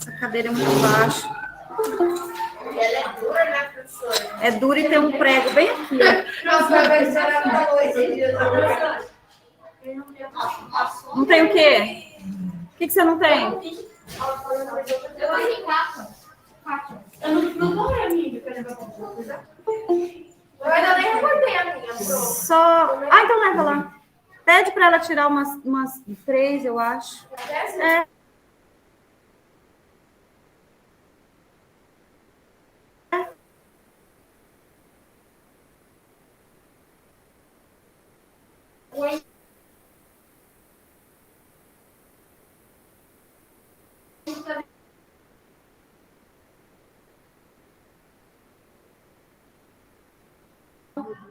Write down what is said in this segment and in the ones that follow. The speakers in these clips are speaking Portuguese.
Essa cadeira é muito baixa. Ela é dura, né, professora? É dura e tem um prego bem aqui. Não tem o quê? O que você não tem? Eu tenho capa. Eu não vou ver a minha. Eu ainda nem recortei a minha. Só... então leva lá. Pede para ela tirar umas 3, eu acho. É.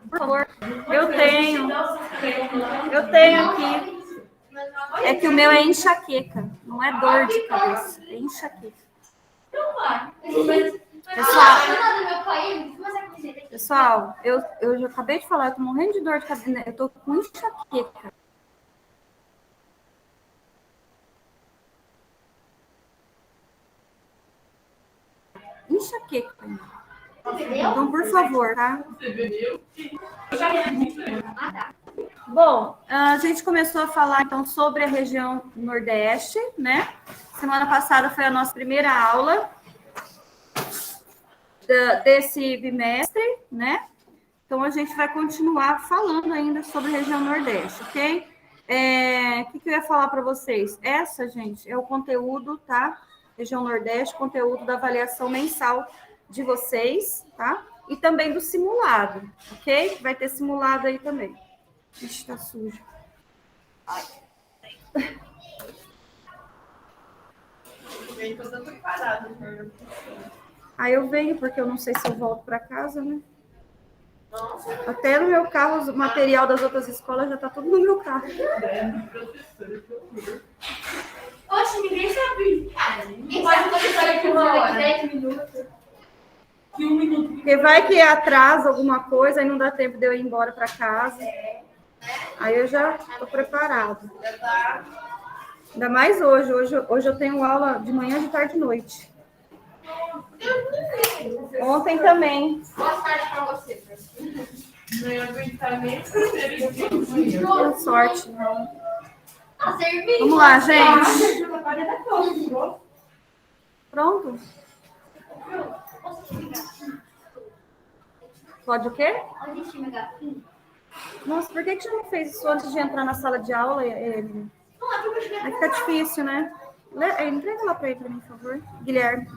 Por favor, eu tenho aqui. É que o meu é enxaqueca, não é dor de cabeça, é enxaqueca. Pessoal, eu já acabei de falar, eu tô morrendo de dor de cabeça, eu tô com enxaqueca. Enxaqueca. Então, por favor, tá? Bom, a gente começou a falar, então, sobre a região Nordeste, né? Semana passada foi a nossa primeira aula desse bimestre, né? Então, a gente vai continuar falando ainda sobre a região Nordeste, ok? O que eu ia falar para vocês? Essa, gente, é o conteúdo, tá? Região Nordeste, conteúdo da avaliação mensal de vocês, tá? E também do simulado, ok? Vai ter simulado aí também. Ixi, tá sujo. Eu tô tanto preparada. Aí eu venho, porque eu não sei se eu volto para casa, né? Até no meu carro, o material das outras escolas já tá tudo no meu carro. Poxa, ninguém sabe. Ninguém sabe quando eu falei que uma hora. 10 minutos. Que 1 minuto. Porque vai que atrasa alguma coisa e não dá tempo de eu ir embora para casa. Aí eu já tô preparado. Ainda mais hoje. Hoje eu tenho aula de manhã, de tarde e de noite. Ontem também. Boa tarde para você. Não ia aguentar nem o primeiro dia de manhã. Boa sorte, não. Vamos lá, gente. Pronto? Pode o quê? Nossa, por que você não fez isso antes de entrar na sala de aula, Evelyn? Vai ficar difícil, né? Entrega lá para ele, por favor. Guilherme.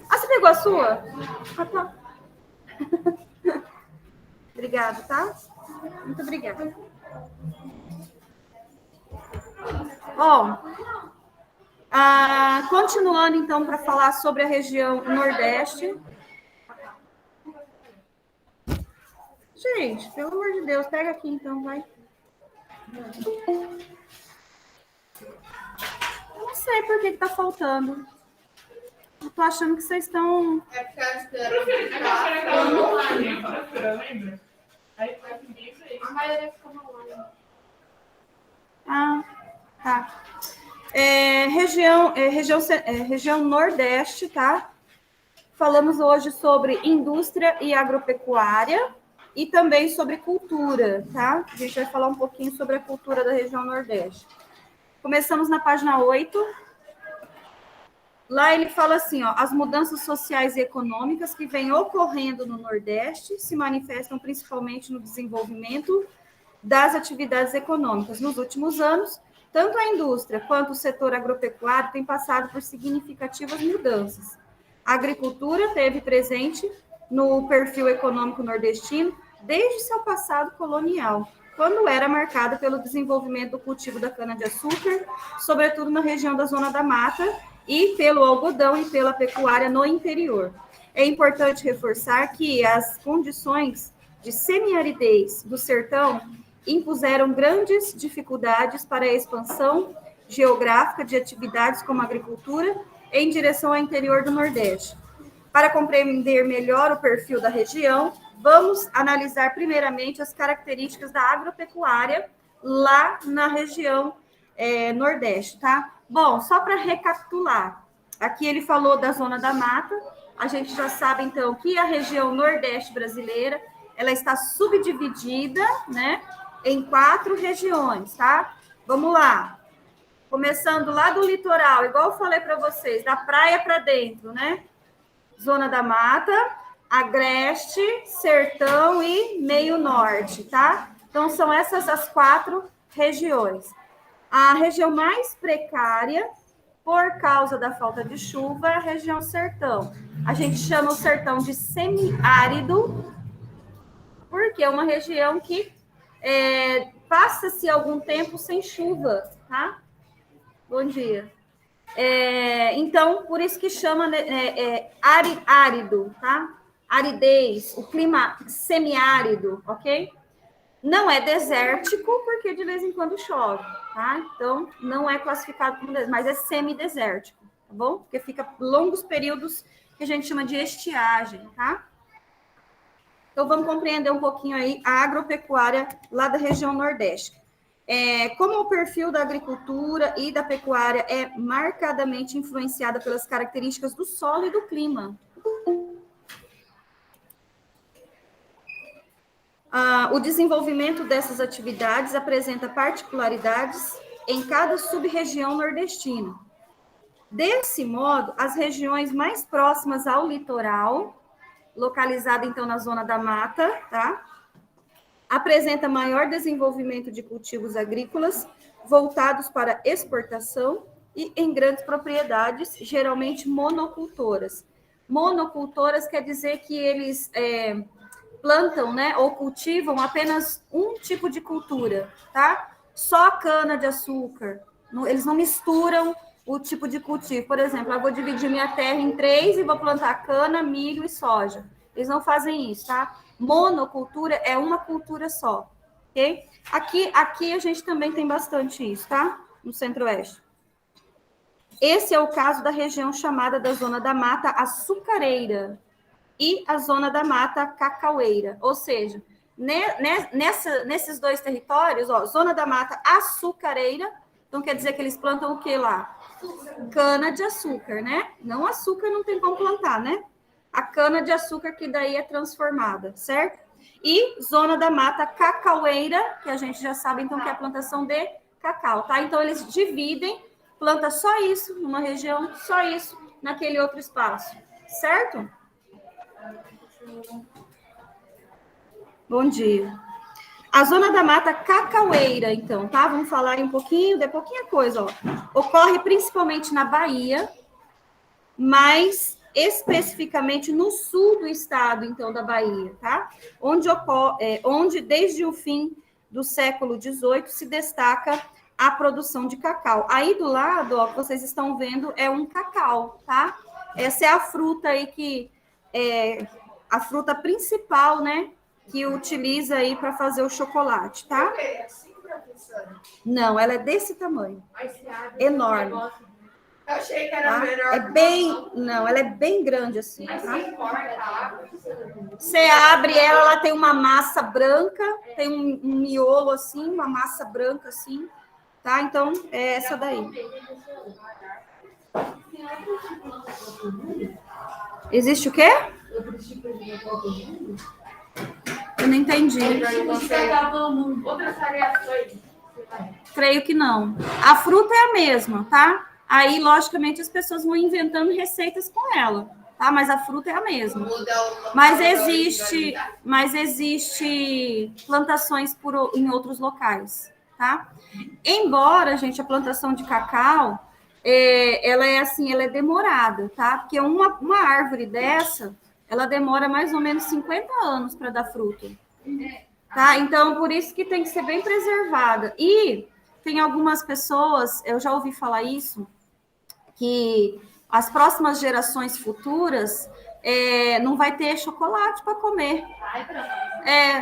Ah, você pegou a sua? Ah, tá. Obrigada, tá? Muito obrigada. Bom, continuando então para falar sobre a região Nordeste. Gente, pelo amor de Deus, pega aqui então, vai. Eu não sei por que tá faltando. Eu tô achando que vocês estão... É porque ela espera. Lembra? Aí foi ninguém fez. A maioria fica online. Ah, tá. Região Nordeste, tá? Falamos hoje sobre indústria e agropecuária e também sobre cultura, tá? A gente vai falar um pouquinho sobre a cultura da região Nordeste. Começamos na página 8. Lá ele fala assim, ó, as mudanças sociais e econômicas que vêm ocorrendo no Nordeste se manifestam principalmente no desenvolvimento das atividades econômicas. Nos últimos anos, tanto a indústria quanto o setor agropecuário têm passado por significativas mudanças. A agricultura teve presente no perfil econômico nordestino desde seu passado colonial, quando era marcada pelo desenvolvimento do cultivo da cana-de-açúcar, sobretudo na região da Zona da Mata, e pelo algodão e pela pecuária no interior. É importante reforçar que as condições de semiaridez do sertão impuseram grandes dificuldades para a expansão geográfica de atividades como a agricultura em direção ao interior do Nordeste. Para compreender melhor o perfil da região, vamos analisar primeiramente as características da agropecuária lá na região Nordeste, tá? Bom, só para recapitular, aqui ele falou da zona da mata. A gente já sabe, então, que a região nordeste brasileira, ela está subdividida, né, em 4 regiões, tá? Vamos lá. Começando lá do litoral, igual eu falei para vocês, da praia para dentro, né? Zona da mata, agreste, sertão e meio norte, tá? Então, são essas as 4 regiões. A região mais precária, por causa da falta de chuva, é a região sertão. A gente chama o sertão de semiárido, porque é uma região que passa-se algum tempo sem chuva, tá? Bom dia. Então, por isso que chama árido, tá? Aridez, o clima semiárido, ok? Não é desértico, porque de vez em quando chove, tá? Então, não é classificado como desértico, mas é semidesértico, tá bom? Porque fica longos períodos que a gente chama de estiagem, tá? Então, vamos compreender um pouquinho aí a agropecuária lá da região Nordeste. Como o perfil da agricultura e da pecuária é marcadamente influenciada pelas características do solo e do clima. O desenvolvimento dessas atividades apresenta particularidades em cada sub-região nordestina. Desse modo, as regiões mais próximas ao litoral, localizada então na zona da mata, tá? Apresenta maior desenvolvimento de cultivos agrícolas voltados para exportação e em grandes propriedades, geralmente monocultoras. Monocultoras quer dizer que eles plantam, né, ou cultivam apenas um tipo de cultura, tá? Só cana de açúcar. Eles não misturam o tipo de cultivo. Por exemplo, eu vou dividir minha terra em 3 e vou plantar cana, milho e soja. Eles não fazem isso, tá? Monocultura é uma cultura só, ok? Aqui a gente também tem bastante isso, tá? No Centro-Oeste. Esse é o caso da região chamada da Zona da Mata Açucareira e a Zona da Mata Cacaueira. Ou seja, nesses 2 territórios, ó, Zona da Mata Açucareira, então quer dizer que eles plantam o que lá? Cana de açúcar, né? Não açúcar não tem como plantar, né? A cana de açúcar que daí é transformada, certo? E Zona da Mata Cacaueira, que a gente já sabe, então, que é a plantação de cacau, tá? Então, eles dividem, planta só isso numa região, só isso naquele outro espaço, certo? Bom dia. A Zona da Mata Cacaueira, então, tá? Vamos falar aí um pouquinho, de pouquinha coisa, ó. Ocorre principalmente na Bahia, mas especificamente no sul do estado, então, da Bahia, tá? Onde desde o fim do século XVIII se destaca a produção de cacau. Aí do lado, ó, que vocês estão vendo, é um cacau, tá? Essa é a fruta aí que é a fruta principal, né? Que utiliza aí para fazer o chocolate, tá? É assim, professora? Não, ela é desse tamanho. Enorme. Eu achei que era Tá? melhor. Não, ela é bem grande assim, tá? Tá? Você abre ela, ela tem uma massa branca, tem um miolo assim, uma massa branca assim, tá? Então, é essa daí. Existe o quê? Eu não entendi. Outras variações. Creio que não. A fruta é a mesma, tá? Aí, logicamente, as pessoas vão inventando receitas com ela, tá? Mas a fruta é a mesma. Mas existe plantações em outros locais, tá? Embora, gente, a plantação de cacau, ela é assim, ela é demorada, tá? Porque uma árvore dessa, ela demora mais ou menos 50 anos para dar fruto, tá? Então, por isso que tem que ser bem preservada. E tem algumas pessoas, eu já ouvi falar isso, que as próximas gerações futuras não vai ter chocolate para comer.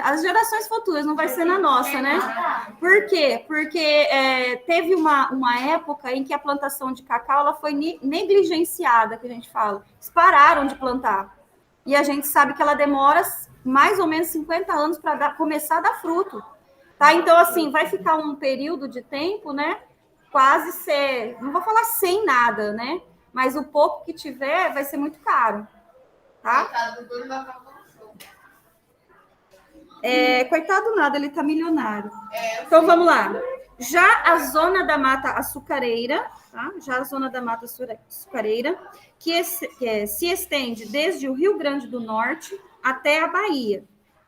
As gerações futuras, não vai ser na nossa, né? Por quê? Porque teve uma época em que a plantação de cacau ela foi negligenciada, que a gente fala. Eles pararam de plantar. E a gente sabe que ela demora mais ou menos 50 anos para começar a dar fruto. Tá? Então, assim, vai ficar um período de tempo, né? Quase não vou falar sem nada, né? mas o pouco que tiver vai ser muito caro, tá? Coitado do dono da Coca-Cola. Coitado nada, ele tá milionário. Então, vamos lá. Já a zona da mata açucareira, tá? Já a zona da mata açucareira, que se estende desde o Rio Grande do Norte até a Bahia.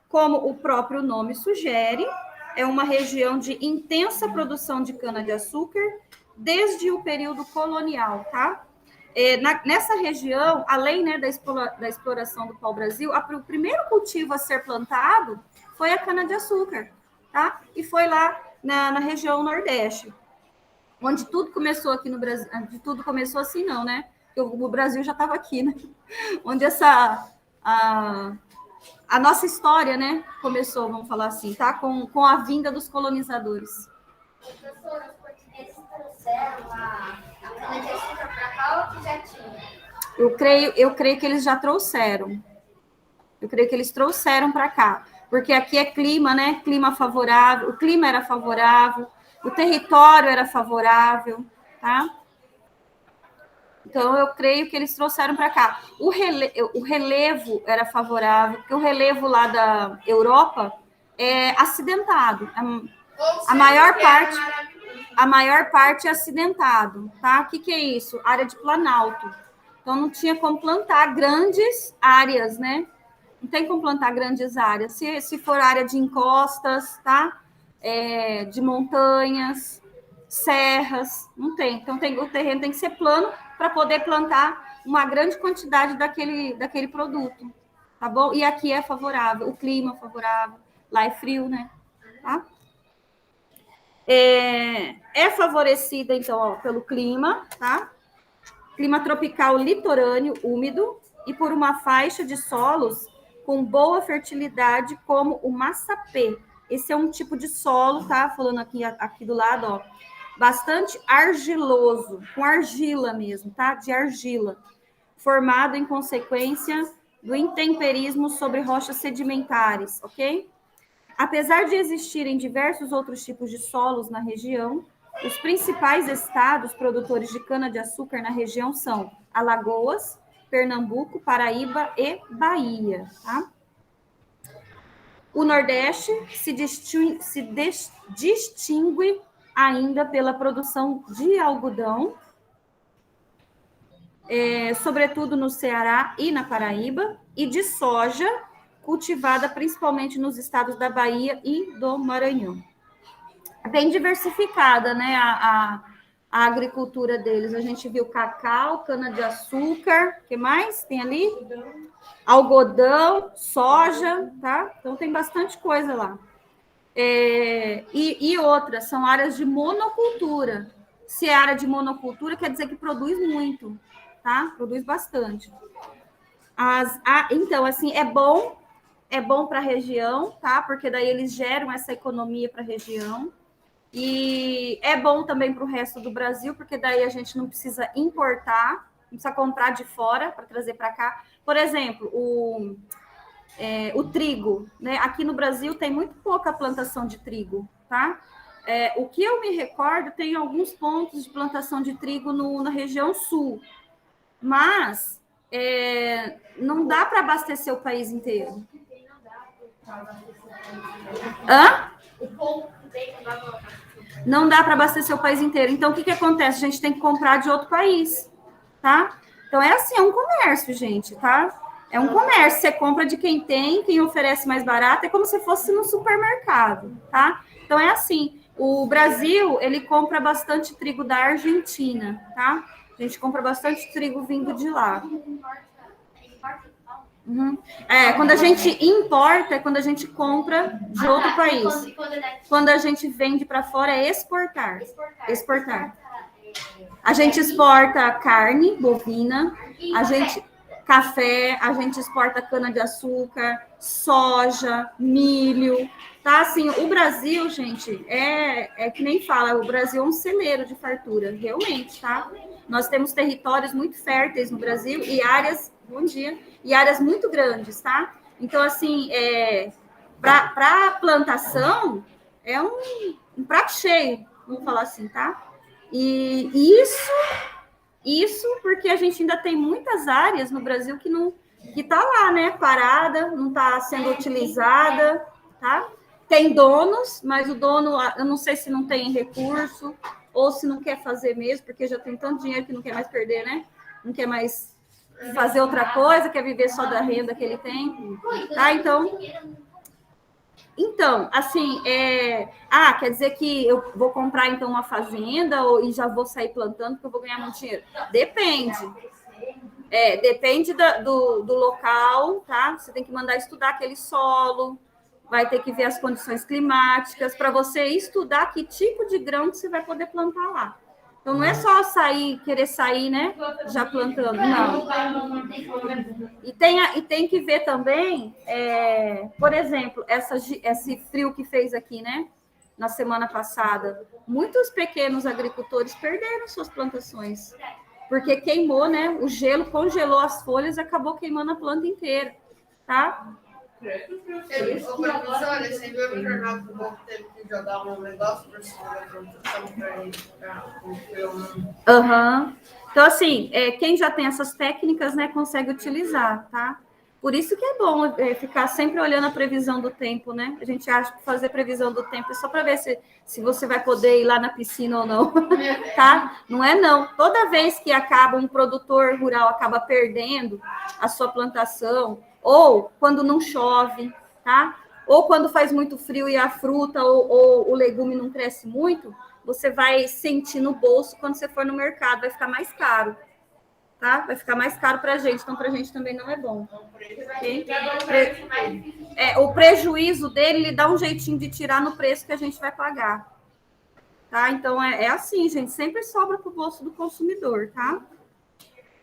Como o próprio nome sugere, é uma região de intensa produção de cana-de-açúcar desde o período colonial, tá? Nessa região, além, né, da exploração do pau-brasil, o primeiro cultivo a ser plantado foi a cana-de-açúcar, tá? E foi lá na região Nordeste, onde tudo começou aqui no Brasil. Tudo começou assim, não, né? Porque o Brasil já estava aqui, né? Onde a nossa história, né, começou, vamos falar assim, tá? Com a vinda dos colonizadores. Professora, os portugueses trouxeram a cana-de-açúcar para cá ou que já tinha? Eu creio que eles já trouxeram. Eu creio que eles trouxeram para cá. Porque aqui é clima, né? Clima favorável. O clima era favorável. O território era favorável, tá? Então, eu creio que eles trouxeram para cá. O relevo era favorável, porque o relevo lá da Europa é acidentado. A maior parte é acidentado, tá? O que é isso? Área de planalto. Então, não tinha como plantar grandes áreas, né? Não tem como plantar grandes áreas. Se for área de encostas, tá? De montanhas, serras, não tem. Então, o terreno tem que ser plano para poder plantar uma grande quantidade daquele produto, tá bom? E aqui é favorável, o clima é favorável, lá é frio, né? Tá? É favorecida, então, ó, pelo clima, tá? Clima tropical litorâneo, úmido, e por uma faixa de solos com boa fertilidade, como o massapê. Esse é um tipo de solo, tá? Falando aqui do lado, ó. Bastante argiloso, com argila mesmo, tá? De argila. Formado em consequência do intemperismo sobre rochas sedimentares, ok? Apesar de existirem diversos outros tipos de solos na região, os principais estados produtores de cana-de-açúcar na região são Alagoas, Pernambuco, Paraíba e Bahia. Tá? O Nordeste se distingue ainda pela produção de algodão, sobretudo no Ceará e na Paraíba, e de soja, cultivada principalmente nos estados da Bahia e do Maranhão. Bem diversificada, né, a agricultura deles. A gente viu cacau, cana-de-açúcar, o que mais tem ali? Algodão, soja, tá? Então tem bastante coisa lá. E outras, são áreas de monocultura. Se é área de monocultura, quer dizer que produz muito, tá? Produz bastante. Então, assim, é bom para a região, tá? Porque daí eles geram essa economia para a região. E é bom também para o resto do Brasil, porque daí a gente não precisa importar, não precisa comprar de fora para trazer para cá. Por exemplo, o trigo, né? Aqui no Brasil tem muito pouca plantação de trigo, tá? O que eu me recordo, tem alguns pontos de plantação de trigo na região sul, mas não dá para abastecer o país inteiro. Hã? Não dá para abastecer o país inteiro. Então, o que acontece? A gente tem que comprar de outro país, tá? Então, é assim, é um comércio, gente, tá? É um comércio. Você compra de quem tem, quem oferece mais barato, é como se fosse no supermercado, tá? Então, é assim. O Brasil, ele compra bastante trigo da Argentina, tá? A gente compra bastante trigo vindo de lá. Uhum. Quando a gente importa, é quando a gente compra de outro país. Quando a gente vende para fora, é exportar. Exportar. A gente exporta carne bovina, café, a gente exporta cana-de-açúcar, soja, milho, tá? Assim, o Brasil, gente, é que nem fala, o Brasil é um celeiro de fartura, realmente, tá? Nós temos territórios muito férteis no Brasil e áreas, bom dia, e áreas muito grandes, tá? Então, assim, para plantação, é um prato cheio, vamos falar assim, tá? E isso Isso porque a gente ainda tem muitas áreas no Brasil que está lá, né, parada, não está sendo utilizada, tá? Tem donos, mas o dono, eu não sei se não tem recurso ou se não quer fazer mesmo, porque já tem tanto dinheiro que não quer mais perder, né? Não quer mais fazer outra coisa, quer viver só da renda que ele tem, tá? Então, assim, quer dizer que eu vou comprar, então, uma fazenda e já vou sair plantando porque eu vou ganhar muito dinheiro? Depende. Depende do local, tá? Você tem que mandar estudar aquele solo, vai ter que ver as condições climáticas, para você estudar que tipo de grão que você vai poder plantar lá. Então, não é só querer sair, né, já plantando, não. E tem que ver também, por exemplo, esse frio que fez aqui, né, na semana passada. Muitos pequenos agricultores perderam suas plantações, porque queimou, né, o gelo congelou as folhas e acabou queimando a planta inteira, tá? Professora, você viu no jornal que o povo teve que jogar um negócio por cima da plantação para ele ficar com filme? Então, assim, quem já tem essas técnicas, né, consegue utilizar, tá? Por isso que é bom ficar sempre olhando a previsão do tempo, né? A gente acha que fazer previsão do tempo é só para ver se você vai poder ir lá na piscina ou não, tá? Não é não. Toda vez que um produtor rural acaba perdendo a sua plantação, ou quando não chove, tá? Ou quando faz muito frio e a fruta ou o legume não cresce muito, você vai sentir no bolso quando você for no mercado, vai ficar mais caro, tá? Vai ficar mais caro para a gente, então para a gente também não é bom. Okay? O prejuízo dele, ele dá um jeitinho de tirar no preço que a gente vai pagar, tá? Então é assim, gente, sempre sobra para o bolso do consumidor, tá?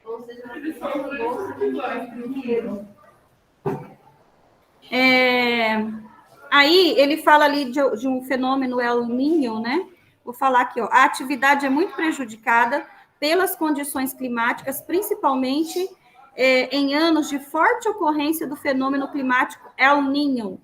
Ou seja, no bolso do dinheiro. Aí ele fala ali de um fenômeno El Niño, né? Vou falar aqui, ó. A atividade é muito prejudicada pelas condições climáticas, principalmente em anos de forte ocorrência do fenômeno climático El Niño,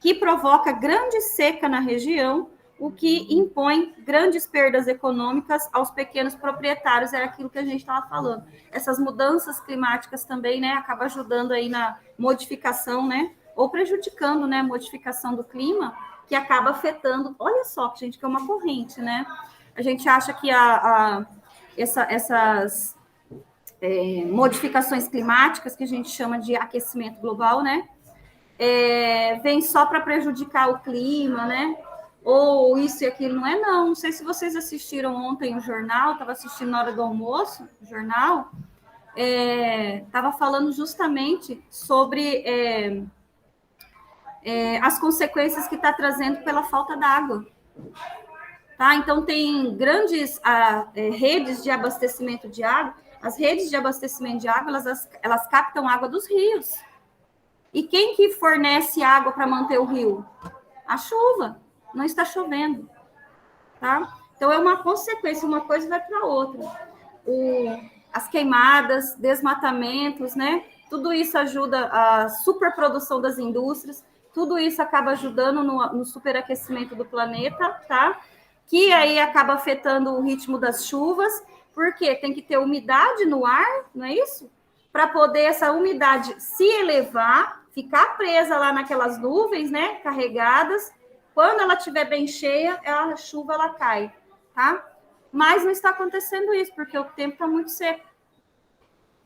que provoca grande seca na região, o que impõe grandes perdas econômicas aos pequenos proprietários, era aquilo que a gente estava falando. Essas mudanças climáticas também, né, acaba ajudando aí na modificação, né, ou prejudicando, né, a modificação do clima, que acaba afetando, olha só, gente, que é uma corrente, né? A gente acha que essas modificações climáticas, que a gente chama de aquecimento global, né, vem só para prejudicar o clima, né? Ou isso e aquilo, não é não. Não sei se vocês assistiram ontem o jornal, estava assistindo na hora do almoço, o jornal, estava falando justamente sobre as consequências que está trazendo pela falta d'água. Tá? Então, tem grandes redes de abastecimento de água. As redes de abastecimento de água, elas captam água dos rios. E quem que fornece água para manter o rio? A chuva. Não está chovendo, tá? Então, é uma consequência, uma coisa vai para a outra. As queimadas, desmatamentos, né? Tudo isso ajuda a superprodução das indústrias, tudo isso acaba ajudando no superaquecimento do planeta, tá? Que aí acaba afetando o ritmo das chuvas, porque tem que ter umidade no ar, não é isso? Para poder essa umidade se elevar, ficar presa lá naquelas nuvens, né? Carregadas. Quando ela estiver bem cheia, a chuva ela cai, tá? Mas não está acontecendo isso, porque o tempo está muito seco,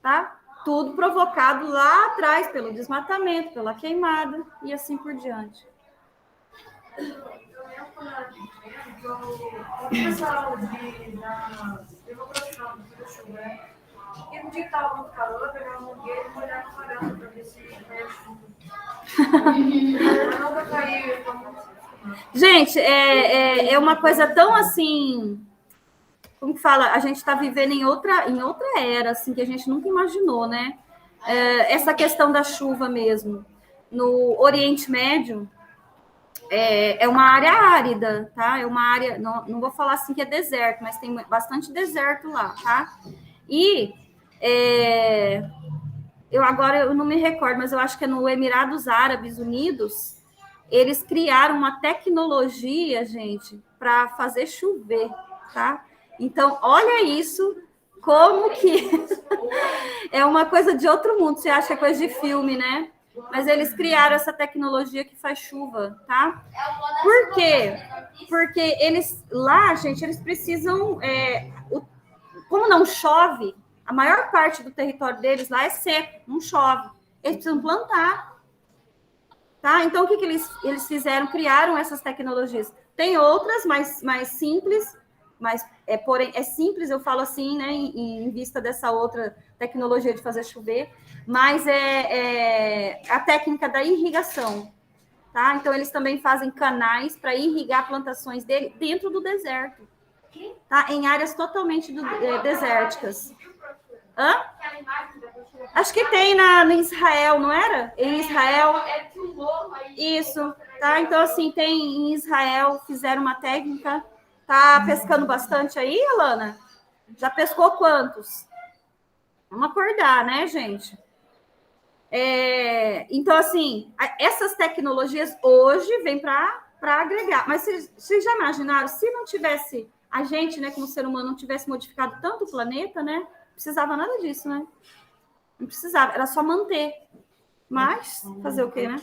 tá? Tudo provocado lá atrás pelo desmatamento, pela queimada e assim por diante. O pessoal eu profissional do chuva, né? E no dia que estava muito calor, eu pegava uma mangueira e molhava a varanda para ver se caia chuva. Não vai cair. Gente, é uma coisa tão assim, como que fala? A gente está vivendo em outra era, assim, que a gente nunca imaginou, né? Essa questão da chuva mesmo. No Oriente Médio, é uma área árida, tá? É uma área, não vou falar assim que é deserto, mas tem bastante deserto lá, tá? E eu não me recordo, mas eu acho que é no Emirados Árabes Unidos, eles criaram uma tecnologia, gente, para fazer chover, tá? Então, olha isso, Como que é uma coisa de outro mundo, você acha que é coisa de filme, né? Mas eles criaram essa tecnologia que faz chuva, tá? Por quê? Porque eles lá, gente, eles precisam. Como não chove, a maior parte do território deles lá é seco, não chove. Eles precisam plantar. Tá? Então, o que eles fizeram? Criaram essas tecnologias. Tem outras mais simples, mas porém é simples, eu falo assim, né, em vista dessa outra tecnologia de fazer chover, mas é a técnica da irrigação. Tá? Então, eles também fazem canais para irrigar plantações dele dentro do deserto. Tá? Em áreas totalmente desérticas. Hã? Acho que tem em Israel, não era? Em Israel. Isso, tá? Então, assim, tem em Israel, fizeram uma técnica. Tá pescando bastante aí, Alana? Já pescou quantos? Vamos acordar, né, gente? Então, assim, essas tecnologias hoje vêm para agregar. Mas vocês já imaginaram, se não tivesse a gente, né, como ser humano, não tivesse modificado tanto o planeta, né? Não precisava nada disso, né? Não precisava, era só manter. Mas, fazer o quê, né?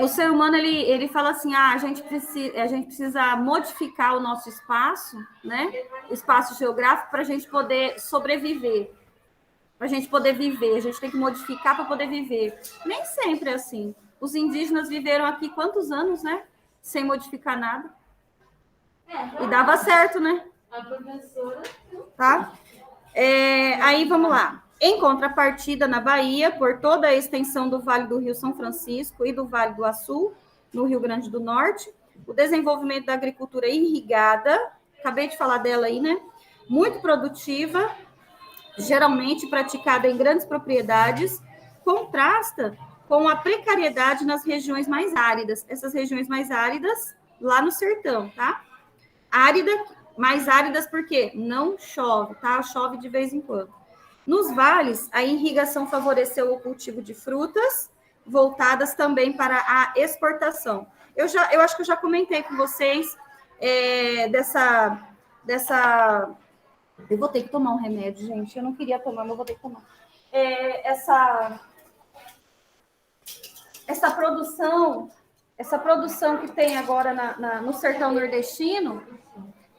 O ser humano, ele fala assim, a gente precisa modificar o nosso espaço, né? O espaço geográfico para a gente poder sobreviver. Para a gente poder viver, a gente tem que modificar para poder viver. Nem sempre é assim. Os indígenas viveram aqui quantos anos, né? Sem modificar nada. E dava certo, né? A professora. Tá? Aí, vamos lá. Em contrapartida, na Bahia, por toda a extensão do Vale do Rio São Francisco e do Vale do Açu, no Rio Grande do Norte, o desenvolvimento da agricultura irrigada, acabei de falar dela aí, né? Muito produtiva, geralmente praticada em grandes propriedades, contrasta com a precariedade nas regiões mais áridas. Essas regiões mais áridas, lá no sertão, tá? Mais áridas porque não chove, tá? Chove de vez em quando. Nos vales, a irrigação favoreceu o cultivo de frutas, voltadas também para a exportação. Eu acho que eu já comentei com vocês dessa... Eu vou ter que tomar um remédio, gente. Eu não queria tomar, mas eu vou ter que tomar. Essa produção que tem agora no sertão nordestino,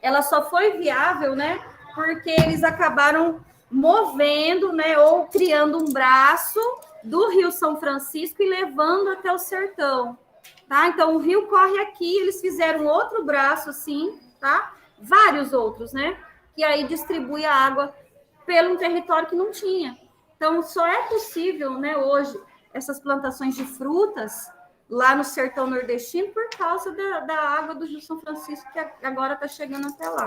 ela só foi viável, né? Porque eles acabaram movendo, né? Ou criando um braço do Rio São Francisco e levando até o sertão, tá? Então, o rio corre aqui, eles fizeram outro braço, assim, tá? Vários outros, né? Que aí distribui a água pelo território que não tinha. Então, só é possível, né, hoje, essas plantações de frutas lá no sertão nordestino por causa da água do Rio São Francisco, que agora está chegando até lá,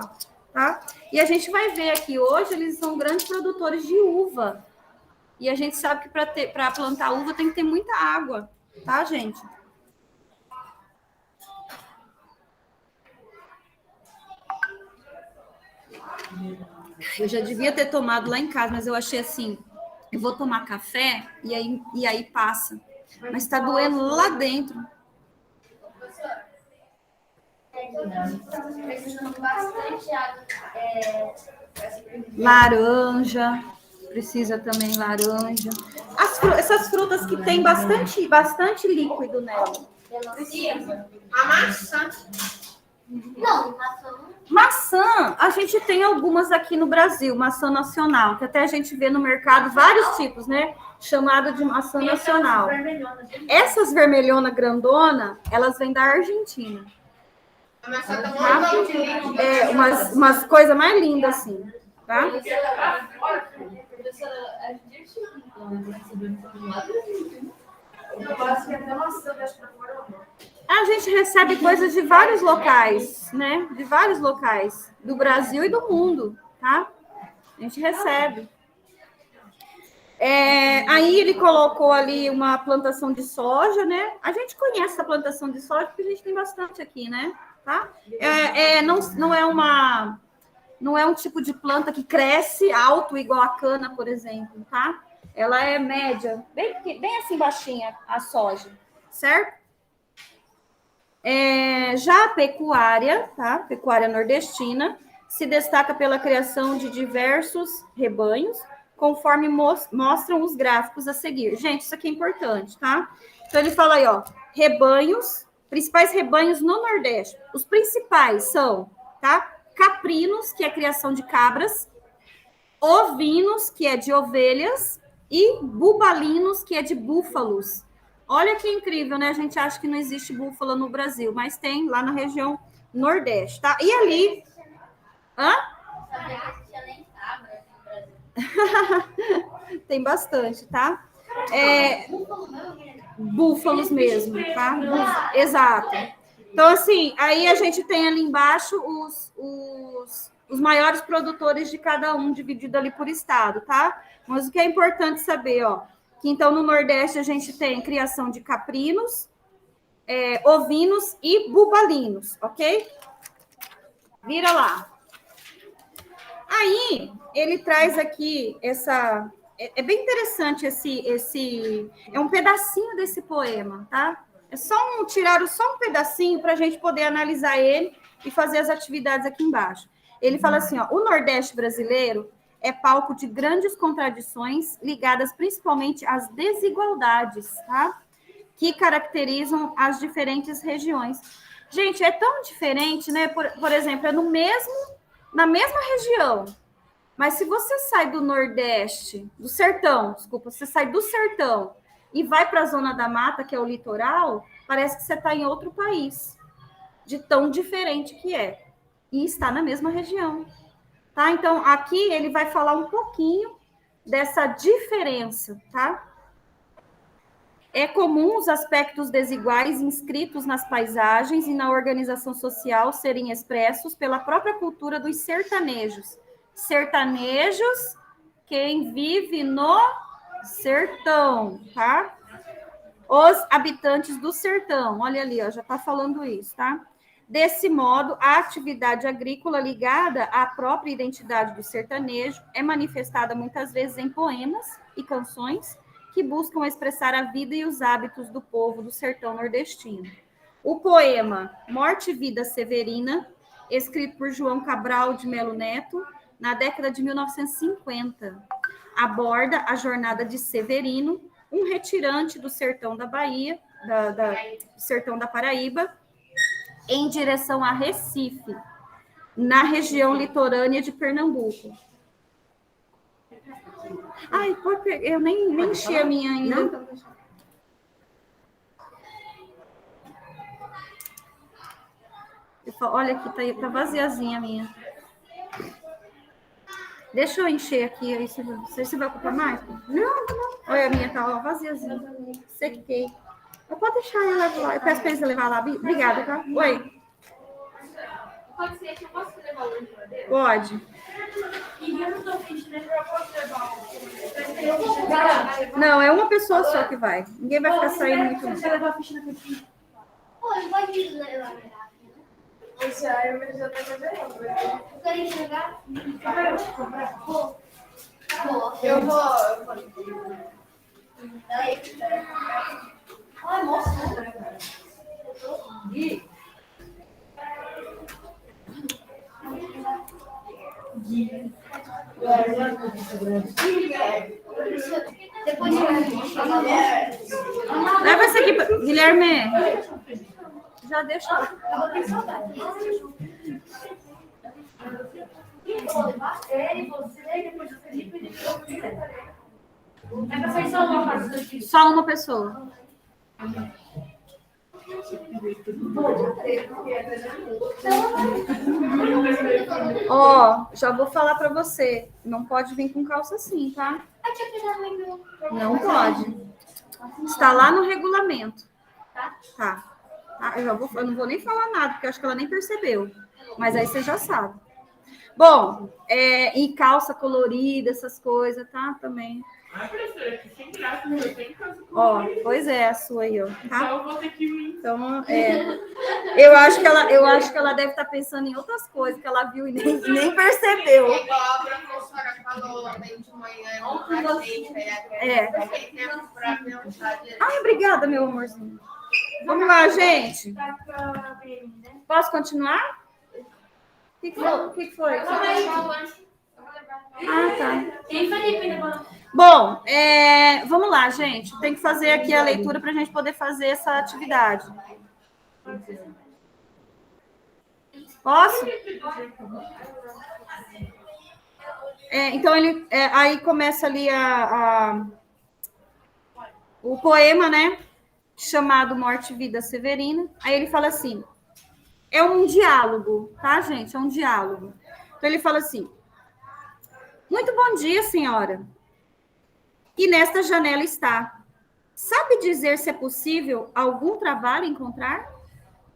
tá? E a gente vai ver aqui, hoje, eles são grandes produtores de uva. E a gente sabe que para plantar uva tem que ter muita água, tá, gente? Eu já devia ter tomado lá em casa, mas eu achei assim, eu vou tomar café e aí passa. Mas está doendo lá dentro. Laranja, precisa também laranja. Essas frutas que tem bastante líquido nela. A maçã. Não, maçã. Maçã, a gente tem algumas aqui no Brasil, maçã nacional, que até a gente vê no mercado vários tipos, né? Chamada de maçã nacional. Essas vermelhona grandona, elas vêm da Argentina. A maçã tá Umas coisas mais lindas assim, tá? A gente recebe coisas de vários locais, né? De vários locais, do Brasil e do mundo, tá? A gente recebe. Aí ele colocou ali uma plantação de soja, né? A gente conhece a plantação de soja porque a gente tem bastante aqui, né? Tá? Não é um tipo de planta que cresce alto igual a cana, por exemplo, tá? Ela é média, bem assim baixinha a soja, certo? Já a pecuária, tá? Pecuária nordestina, se destaca pela criação de diversos rebanhos, conforme mostram os gráficos a seguir. Gente, isso aqui é importante, tá? Então, ele fala aí, ó, rebanhos, principais rebanhos no Nordeste. Os principais são, tá? Caprinos, que é a criação de cabras, ovinos, que é de ovelhas, e bubalinos, que é de búfalos. Olha que incrível, né? A gente acha que não existe búfala no Brasil, mas tem lá na região Nordeste, tá? E ali... Hã? Tem bastante, tá? Búfalos mesmo, tá? Exato. Então, assim, aí a gente tem ali embaixo os maiores produtores de cada um, dividido ali por estado, tá? Mas o que é importante saber, ó, que então no Nordeste a gente tem criação de caprinos, ovinos e bubalinos, ok? Vira lá. Aí, ele traz aqui essa... É bem interessante esse... É um pedacinho desse poema, tá? Tiraram só um pedacinho para a gente poder analisar ele e fazer as atividades aqui embaixo. Ele fala assim, ó, o Nordeste brasileiro é palco de grandes contradições ligadas principalmente às desigualdades, tá? Que caracterizam as diferentes regiões. Gente, é tão diferente, né? Por exemplo, na mesma região. Mas se você sai do Nordeste, do sertão, desculpa, você sai do sertão e vai para a zona da mata, que é o litoral, parece que você está em outro país, de tão diferente que é. E está na mesma região. Tá? Então, aqui ele vai falar um pouquinho dessa diferença, tá? É comum os aspectos desiguais inscritos nas paisagens e na organização social serem expressos pela própria cultura dos sertanejos. Sertanejos, quem vive no sertão, tá? Os habitantes do sertão, olha ali, ó, já está falando isso, tá? Desse modo, a atividade agrícola ligada à própria identidade do sertanejo é manifestada muitas vezes em poemas e canções que buscam expressar a vida e os hábitos do povo do sertão nordestino. O poema Morte e Vida Severina, escrito por João Cabral de Melo Neto, na década de 1950, aborda a jornada de Severino, um retirante do sertão da Bahia, sertão da Paraíba, em direção a Recife, na região litorânea de Pernambuco. Ai, eu nem enchi a minha ainda. Olha aqui, tá vaziazinha a minha. Deixa eu encher aqui. Aí você vai ocupar mais? Não. Olha, a minha tá vaziazinha. Sequei. Pode deixar eu levar lá. Eu peço para eles levar lá. Obrigada, tá? Oi. Pode ser que eu possa levar o livro dele? Pode. E eu não tô fingindo, eu posso levar o... Não, é uma pessoa só que vai. Ninguém vai ficar saindo muito. Você levar a ficha na cantina? Pô, não pode levar. Esse aí eu já tenho fazer. Quer enxergar? Eu vou. Ai, moça. Depois leva essa aqui, Guilherme. Já deixa. É pra sair só uma parte. Só uma pessoa. Ó, já vou falar para você. Não pode vir com calça assim, tá? Não pode. Está lá no regulamento. Tá. Eu não vou nem falar nada, porque eu acho que ela nem percebeu. Mas aí você já sabe. Bom, e calça colorida, essas coisas, tá? Também. Ai, professora, que sem graça, eu tenho calça colorida. Ó, pois é, a sua aí, ó. Tá? Então eu vou ter que vir. Então, eu acho que ela deve estar pensando em outras coisas que ela viu e nem percebeu. Igual a professora falou ontem de manhã, ontem pra gente, Ai, obrigada, meu amorzinho. Vamos lá, gente. Tá pra PM, né? Posso continuar? O que foi? Eu vou levar o lanche. Ah, tá. Tem Felipe, né? Bom, vamos lá, gente. Tem que fazer aqui a leitura para a gente poder fazer essa atividade. Posso? Então, aí começa ali o poema, né? Chamado Morte e Vida Severina. Aí ele fala assim, é um diálogo, tá, gente? É um diálogo. Então, ele fala assim, muito bom dia, senhora. E nesta janela está. Sabe dizer se é possível algum trabalho encontrar?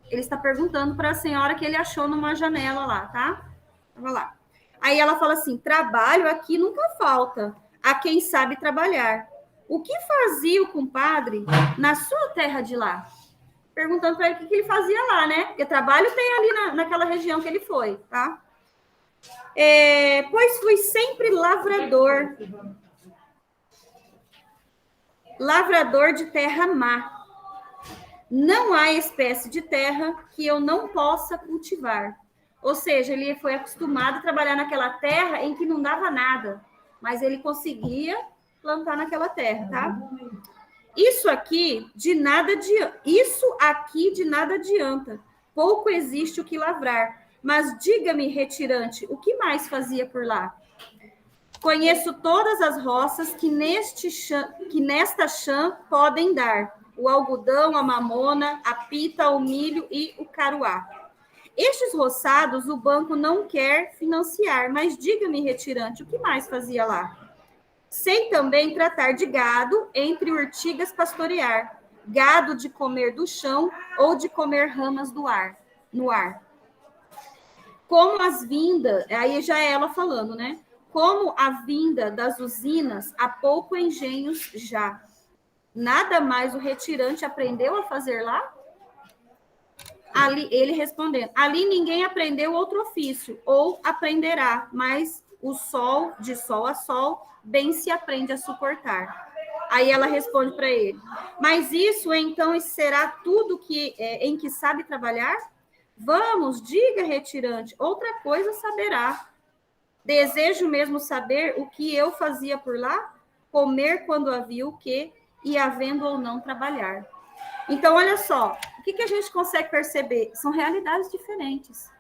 Ele está perguntando para a senhora que ele achou numa janela lá, tá? Tava lá. Aí ela fala assim, trabalho aqui nunca falta, a quem sabe trabalhar. O que fazia o compadre na sua terra de lá? Perguntando para ele o que ele fazia lá, né? Porque trabalho tem ali naquela região que ele foi, tá? Pois fui sempre lavrador. Lavrador de terra má. Não há espécie de terra que eu não possa cultivar. Ou seja, ele foi acostumado a trabalhar naquela terra em que não dava nada, mas ele conseguia plantar naquela terra, tá? Isso aqui de nada adianta. Pouco existe o que lavrar. Mas diga-me, retirante, o que mais fazia por lá? Conheço todas as roças que nesta chã podem dar. O algodão, a mamona, a pita, o milho e o caruá. Estes roçados o banco não quer financiar, mas diga-me, retirante, o que mais fazia lá? Sei também tratar de gado, entre urtigas pastorear, gado de comer do chão ou de comer ramas no ar. Como as vindas, aí já é ela falando, né? Como a vinda das usinas, há pouco engenhos já. Nada mais o retirante aprendeu a fazer lá? Ali, ele respondendo, ali ninguém aprendeu outro ofício, ou aprenderá, mas o sol, de sol a sol, bem se aprende a suportar. Aí ela responde para ele, mas isso então será tudo em que sabe trabalhar? Vamos, diga, retirante, outra coisa saberá. Desejo mesmo saber o que eu fazia por lá? Comer quando havia o quê? E havendo ou não trabalhar. Então, olha só, o que a gente consegue perceber? São realidades diferentes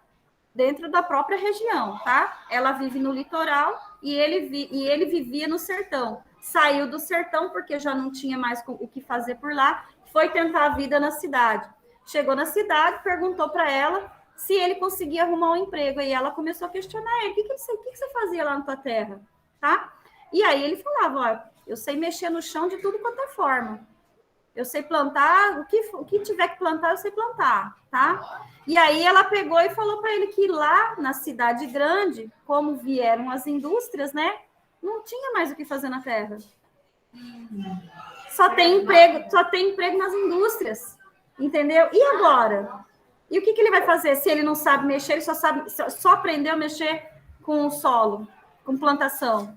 dentro da própria região, tá? Ela vive no litoral e ele vivia no sertão. Saiu do sertão porque já não tinha mais o que fazer por lá, foi tentar a vida na cidade. Chegou na cidade, perguntou para ela se ele conseguia arrumar um emprego. E ela começou a questionar ele, o que você fazia lá na tua terra? Tá? E aí ele falava, ó, eu sei mexer no chão de tudo quanto é forma. Eu sei plantar, o que tiver que plantar, eu sei plantar, tá? E aí ela pegou e falou para ele que lá na cidade grande, como vieram as indústrias, né? Não tinha mais o que fazer na terra. Só tem emprego nas indústrias, entendeu? E agora? E o que ele vai fazer se ele não sabe mexer, ele só aprendeu a mexer com o solo, com plantação?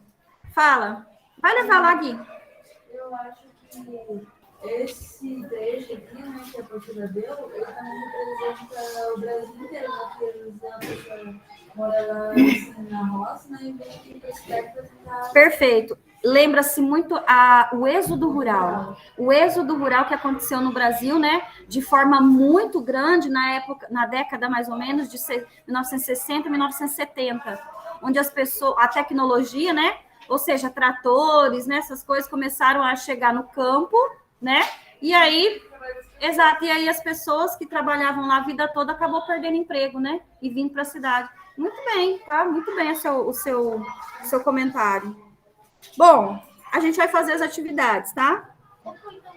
Fala. Vai levar lá, Gui. Eu acho que esse trecho aqui, né, que a professora deu, ele também representa o Brasil inteiro, né, porque a pessoa mora lá assim, na roça, né, e vem aqui para esse perto para tentar... Perfeito. Lembra-se muito o êxodo rural. O êxodo rural que aconteceu no Brasil, né, de forma muito grande na década mais ou menos de 1960 1970, onde as pessoas, a tecnologia, né, ou seja, tratores, né, essas coisas começaram a chegar no campo, né? E aí, exato, e aí as pessoas que trabalhavam lá a vida toda acabou perdendo emprego, né? E vindo para a cidade. Muito bem, tá? Muito bem o seu comentário. Bom, a gente vai fazer as atividades, tá? Qual foi, então,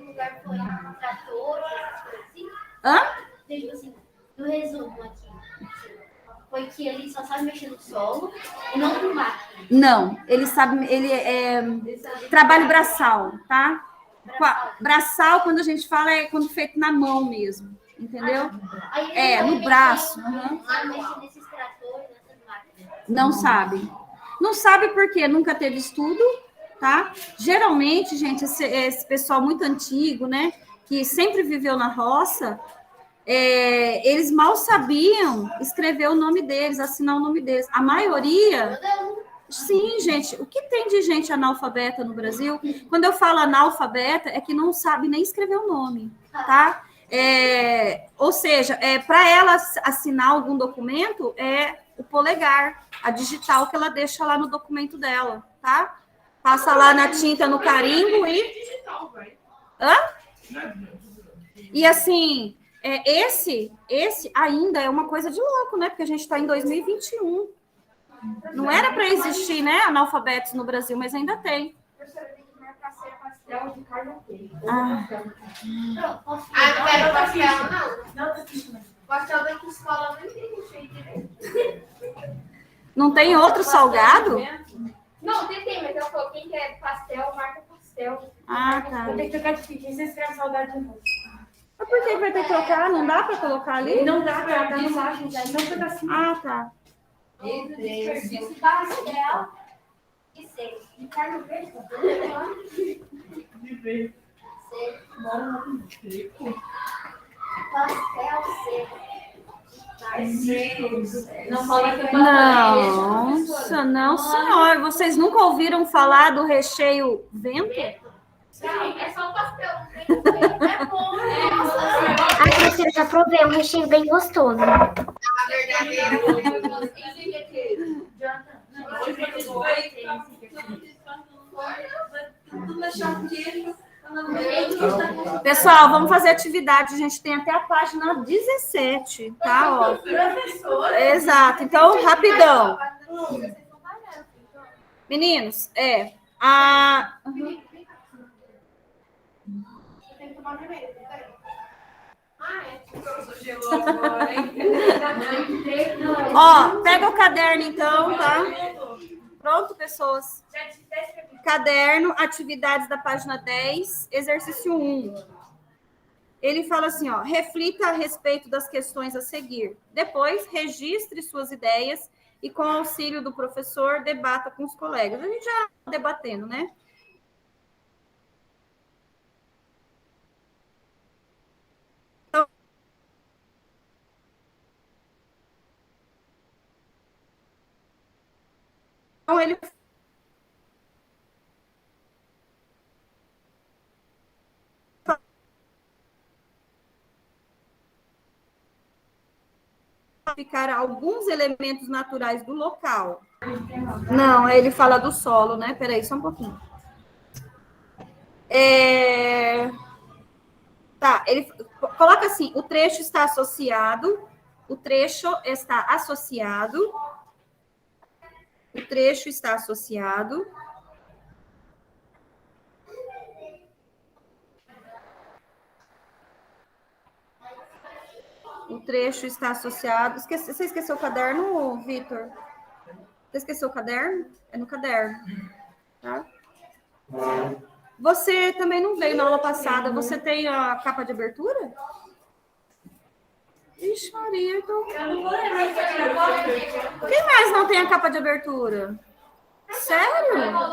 o lugar foi trator, essas coisas assim? Hã? Tipo assim, no resumo aqui. Foi que ele só sabe mexer no solo e não com máquina. Não, ele é trabalho braçal, tá? Braçal, quando a gente fala, é quando feito na mão mesmo, entendeu? No braço. Não sabe mexer nesses tratores, nessas máquinas. Não sabe. Não sabe porque nunca teve estudo, tá? Geralmente, gente, esse pessoal muito antigo, né? que sempre viveu na roça, eles mal sabiam escrever o nome deles, assinar o nome deles. A maioria... Sim, gente. O que tem de gente analfabeta no Brasil? Quando eu falo analfabeta, é que não sabe nem escrever o nome, tá? Ou seja, para ela assinar algum documento, é o polegar, a digital que ela deixa lá no documento dela, tá? Passa lá na tinta, no carimbo e... Hã? E assim, esse ainda é uma coisa de louco, né? Porque a gente está em 2021. Não era para existir, né, analfabetos no Brasil, mas ainda tem. Ah, não quero pastel, não. Pastel daqui escola não tem direito. Não tem outro salgado? Não, tem, mas eu coloquei que é pastel, marca pastel. Ah, tá. Vou ter que trocar de fita, você escreve saudade de novo. Mas por que vai ter que trocar? Não dá para colocar ali? Não dá pra dar no baixo, não fica assim. Ah, tá. Desperdício pastel e seco. De carne verde, De ver. Pastel seco. não fala que Nossa, não, senhor. Vocês nunca ouviram falar do recheio vento? Não, é só pastel. É bom, né? Ai, professora, já provei, é um recheio bem gostoso. A verdadeira. Pessoal, vamos fazer atividade. A gente tem até a página 17, tá? Ó. Exato. Então, rapidão. Meninos, Tem que tomar remédio, não tem? Ó, pega o caderno então, tá? Pronto, pessoas? Caderno, atividades da página 10, exercício 1. Ele fala assim, ó, reflita a respeito das questões a seguir. Depois, registre suas ideias e, com auxílio do professor, debata com os colegas. A gente já está debatendo, né? Então, ele ficar alguns elementos naturais do local. Não, ele fala do solo, né? Peraí, só um pouquinho. Tá, ele coloca assim, o trecho está associado, o trecho está associado, o trecho está associado. O trecho está associado. Você esqueceu o caderno, Vitor? Você esqueceu o caderno? É no caderno. Tá? Você também não veio na aula passada. Você tem a capa de abertura? Ixi, Maria, então... Quem mais não tem a capa de abertura? Sério?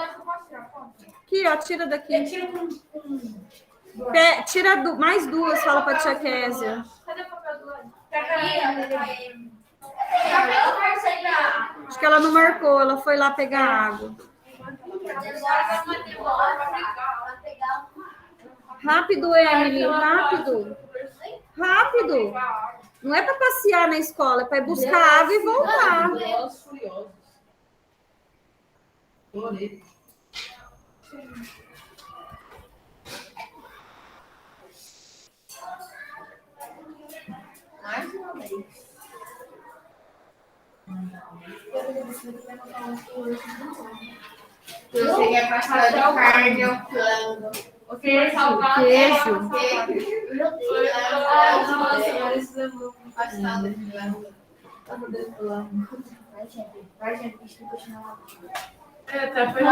Aqui, ó, tira daqui. Tira mais duas, fala pra tia Késia. Cadê o papel do lado? Acho que ela não marcou, ela foi lá pegar água. Rápido, Emily, rápido. Rápido. Não é para passear na escola, é para ir buscar água e voltar. Mais uma vez. Você quer pastel de carne ou frango? Você salvar Queijo. Pastel de frango. Vai, gente, deixa eu continuar. Tá, foi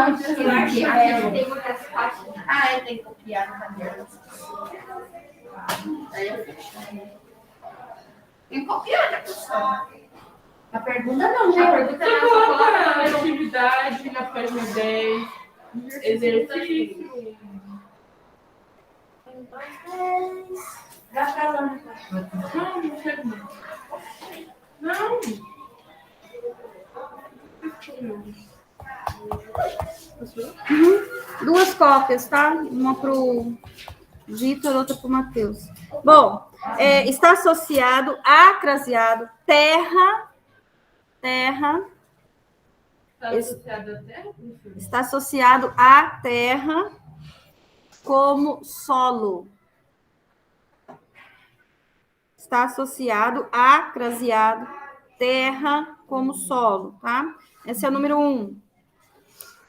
tem muitas páginas. Ah, eu tenho que copiar no caderno. Aí eu fecho. Tem que copiar, né, pessoal? A pergunta não, né? A pergunta Você é coloca a atividade na página 10, exercício. Dá pra lá, né? Não, não chega. Não. Duas cópias, tá? Uma pro Vitor, outra pro Matheus. Bom, está associado a craseado, terra, Está associado à terra? está associado à terra como solo. Está associado a craseado, terra como solo, tá? Esse é o número 1.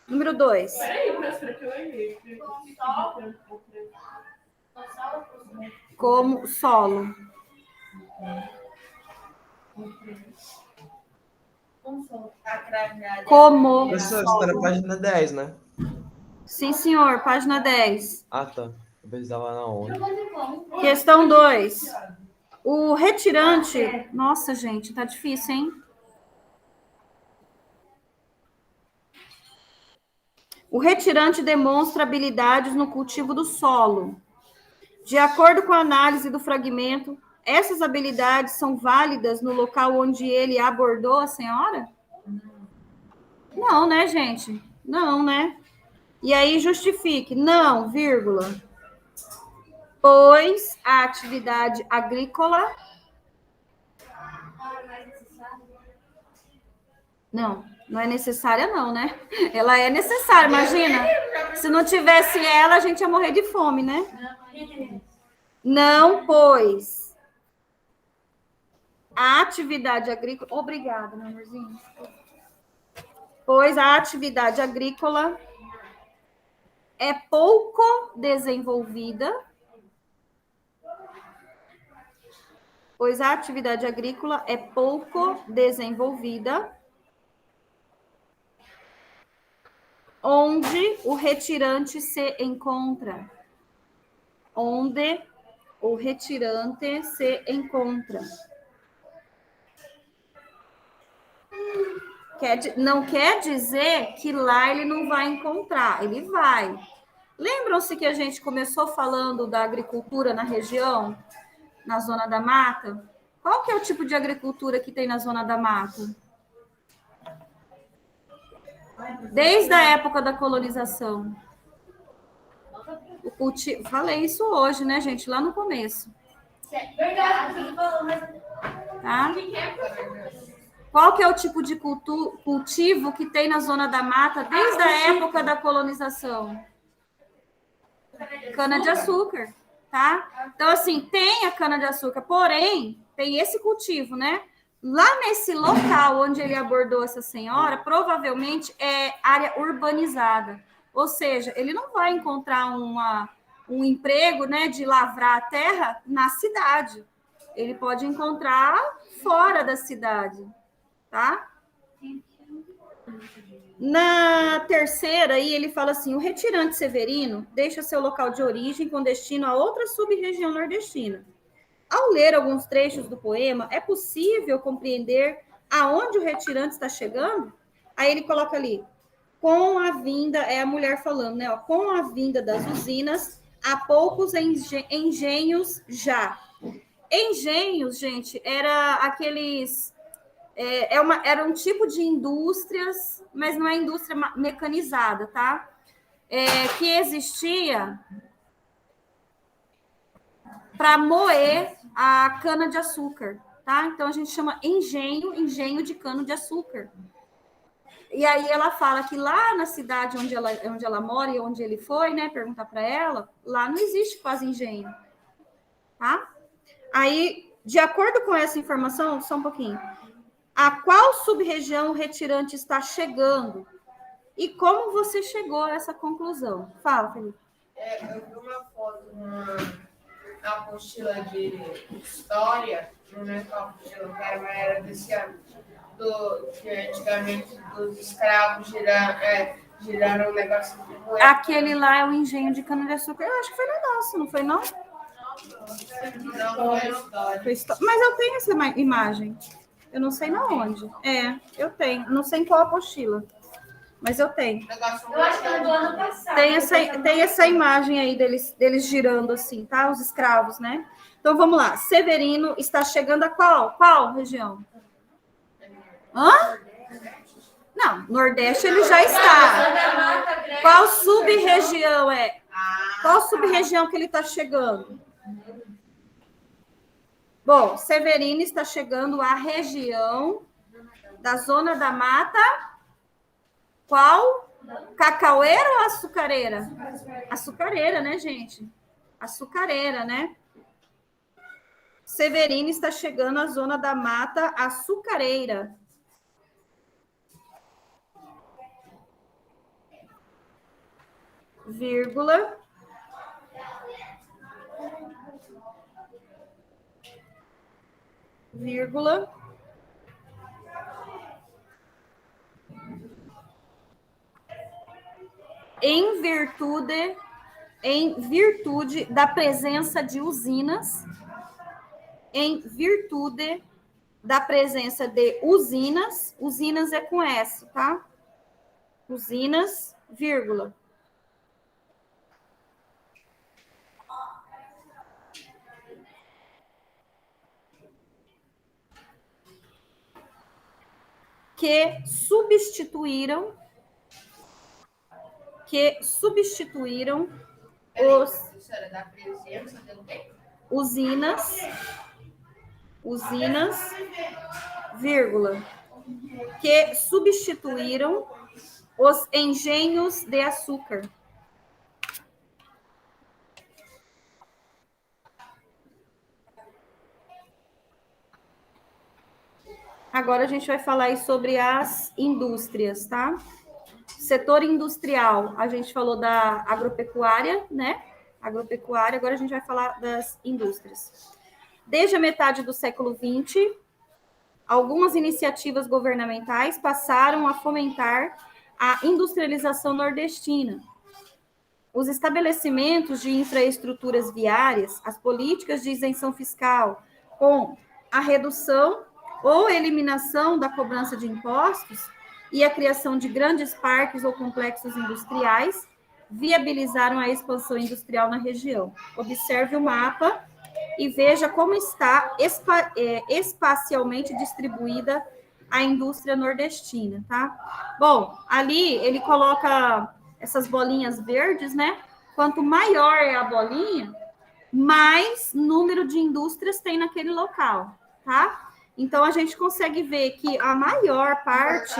Número 2. Peraí, professora, que eu errei. Como solo. Como Professor, você tá na página 10, né? Sim, senhor. Página 10. Ah, tá. Eu precisava na 11. Questão 2. O retirante... Nossa, gente, tá difícil, hein? O retirante demonstra habilidades no cultivo do solo. De acordo com a análise do fragmento, essas habilidades são válidas no local onde ele abordou a senhora? Não, né, gente? Não, né? E aí justifique. Não, vírgula. Pois a atividade agrícola... Não, não é necessária não, né? Ela é necessária, imagina. Se não tivesse ela, a gente ia morrer de fome, né? Não, pois a atividade agrícola... Obrigada, meu amorzinho. Pois a atividade agrícola é pouco desenvolvida. Pois a atividade agrícola é pouco desenvolvida, onde o retirante se encontra. Onde o retirante se encontra. Não quer dizer que lá ele não vai encontrar, ele vai. Lembram-se que a gente começou falando da agricultura na região, na zona da mata? Qual que é o tipo de agricultura que tem na zona da mata? Desde a época da colonização. O cultivo... Falei isso hoje, né, gente? Lá no começo. Verdade, Tá? Qual que é o tipo de cultivo que tem na zona da mata desde a época da colonização? Cana-de-açúcar, tá? Então, assim, tem a cana-de-açúcar, porém, tem esse cultivo, né? Lá nesse local onde ele abordou essa senhora, provavelmente é área urbanizada. Ou seja, ele não vai encontrar um emprego, né, de lavrar a terra na cidade. Ele pode encontrar fora da cidade, tá? Na terceira, aí ele fala assim: o retirante severino deixa seu local de origem com destino a outra sub-região nordestina. Ao ler alguns trechos do poema, é possível compreender aonde o retirante está chegando? Aí ele coloca ali: com a vinda, é a mulher falando, né? Ó, com a vinda das usinas, há poucos engenhos já. Engenhos, gente, era aqueles... era um tipo de indústrias, mas não é indústria mecanizada, tá? Que existia para moer a cana-de-açúcar, tá? Então, a gente chama engenho de cana-de-açúcar. E aí ela fala que lá na cidade onde ela mora e onde ele foi, né, perguntar para ela, lá não existe quase engenho, tá? Aí, de acordo com essa informação, só um pouquinho, a qual sub-região o retirante está chegando? E como você chegou a essa conclusão? Fala, Felipe. Eu vi uma foto na apostila de história, não é qual apostila que era, mas era desse ano, que antigamente dos escravos giraram um negócio de moeda. Aquele lá é o engenho de cana-de-açúcar. Eu acho que foi na nossa, não foi, não? Não foi história. Mas eu tenho essa imagem. Eu não sei na onde. Eu tenho. Não sei em qual apostila. mas eu tenho. Eu acho que é do ano passado. Tem essa imagem aí deles girando assim, tá? Os escravos, né? Então, vamos lá. Severino está chegando a qual? Qual região? Hã? Não, Nordeste ele já está. Qual sub-região é? Qual sub-região que ele está chegando? Bom, Severino está chegando à região da Zona da Mata. Qual? Cacaueira ou açucareira? Açucareira, né, gente? Açucareira, né? Severino está chegando à Zona da Mata Açucareira. Vírgula. Vírgula. Em virtude da presença de usinas, usinas é com S, tá? Usinas, vírgula. Que substituíram usinas, vírgula, que substituíram os engenhos de açúcar. Agora a gente vai falar aí sobre as indústrias, tá? Setor industrial, a gente falou da agropecuária, né? Agropecuária, agora a gente vai falar das indústrias. Desde a metade do século XX, algumas iniciativas governamentais passaram a fomentar a industrialização nordestina. Os estabelecimentos de infraestruturas viárias, as políticas de isenção fiscal, com a redução ou eliminação da cobrança de impostos e a criação de grandes parques ou complexos industriais, viabilizaram a expansão industrial na região. Observe o mapa e veja como está espacialmente distribuída a indústria nordestina, tá? Bom, ali ele coloca essas bolinhas verdes, né? Quanto maior é a bolinha, mais número de indústrias tem naquele local, tá? Então, a gente consegue ver que a maior parte...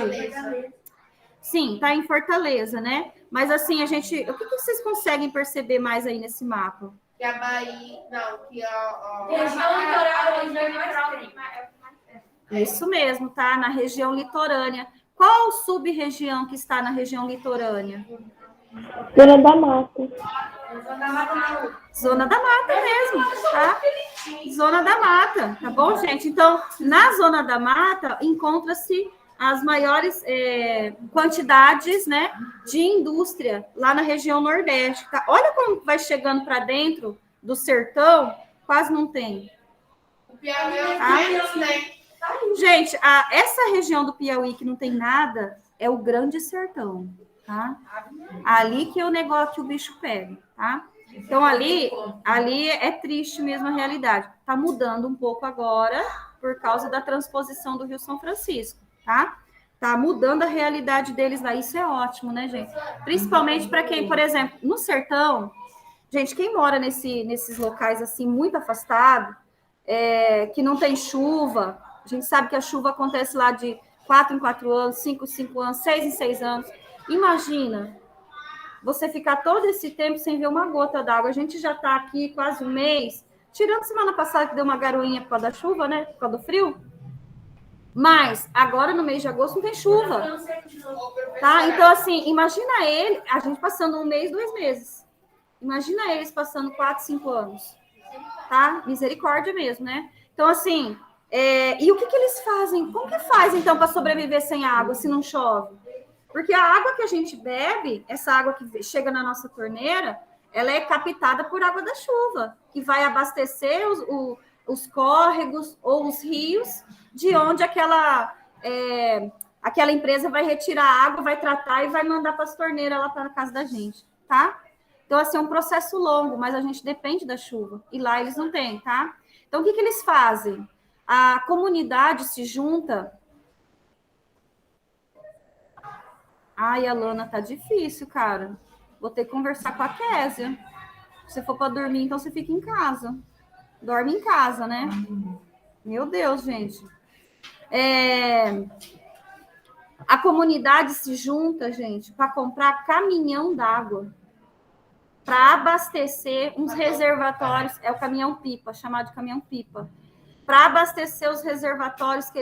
Sim, está em Fortaleza, né? Mas, assim, o que vocês conseguem perceber mais aí nesse mapa? Que a Bahia... Não, que a... Região litoral. Isso mesmo, tá? Na região litorânea. Qual sub-região que está na região litorânea? Zona da Mata. Zona da Mata mesmo, tá? Zona da Mata, tá bom, gente? Então, na Zona da Mata, encontra-se as maiores quantidades, né, de indústria lá na região Nordeste, tá? Olha como vai chegando para dentro do sertão, quase não tem. O Piauí é né? Gente, essa região do Piauí que não tem nada é o Grande Sertão, tá? Ali que é o negócio que o bicho pega, tá? Então, ali é triste mesmo a realidade. Tá mudando um pouco agora por causa da transposição do Rio São Francisco, tá? Tá mudando a realidade deles lá. Isso é ótimo, né, gente? Principalmente para quem, por exemplo, no sertão, gente, quem mora nesses locais assim, muito afastado, que não tem chuva, a gente sabe que a chuva acontece lá de 4 em 4 anos, 5 em 5 anos, 6 em 6 anos. Imagina você ficar todo esse tempo sem ver uma gota d'água. A gente já está aqui quase um mês, tirando semana passada que deu uma garoinha por causa da chuva, né? Por causa do frio. Mas agora no mês de agosto não tem chuva. Tá? Então, assim, imagina a gente passando um mês, 2 meses. Imagina eles passando 4, 5 anos. Tá? Misericórdia mesmo, né? Então, assim, e o que eles fazem? Como que faz, então, para sobreviver sem água, se não chove? Porque a água que a gente bebe, essa água que chega na nossa torneira, ela é captada por água da chuva, que vai abastecer os córregos ou os rios, de onde aquela aquela empresa vai retirar a água, vai tratar e vai mandar para as torneiras lá para a casa da gente, tá? Então, assim, é um processo longo, mas a gente depende da chuva. E lá eles não têm, tá? Então, o que eles fazem? A comunidade se junta. Ai, Alana, tá difícil, cara. Vou ter que conversar com a Késia. Se for para dormir, então você fica em casa. Dorme em casa, né? Meu Deus, gente. A comunidade se junta, gente, para comprar caminhão d'água, para abastecer uns reservatórios, é o caminhão-pipa, chamado de caminhão-pipa, para abastecer os reservatórios que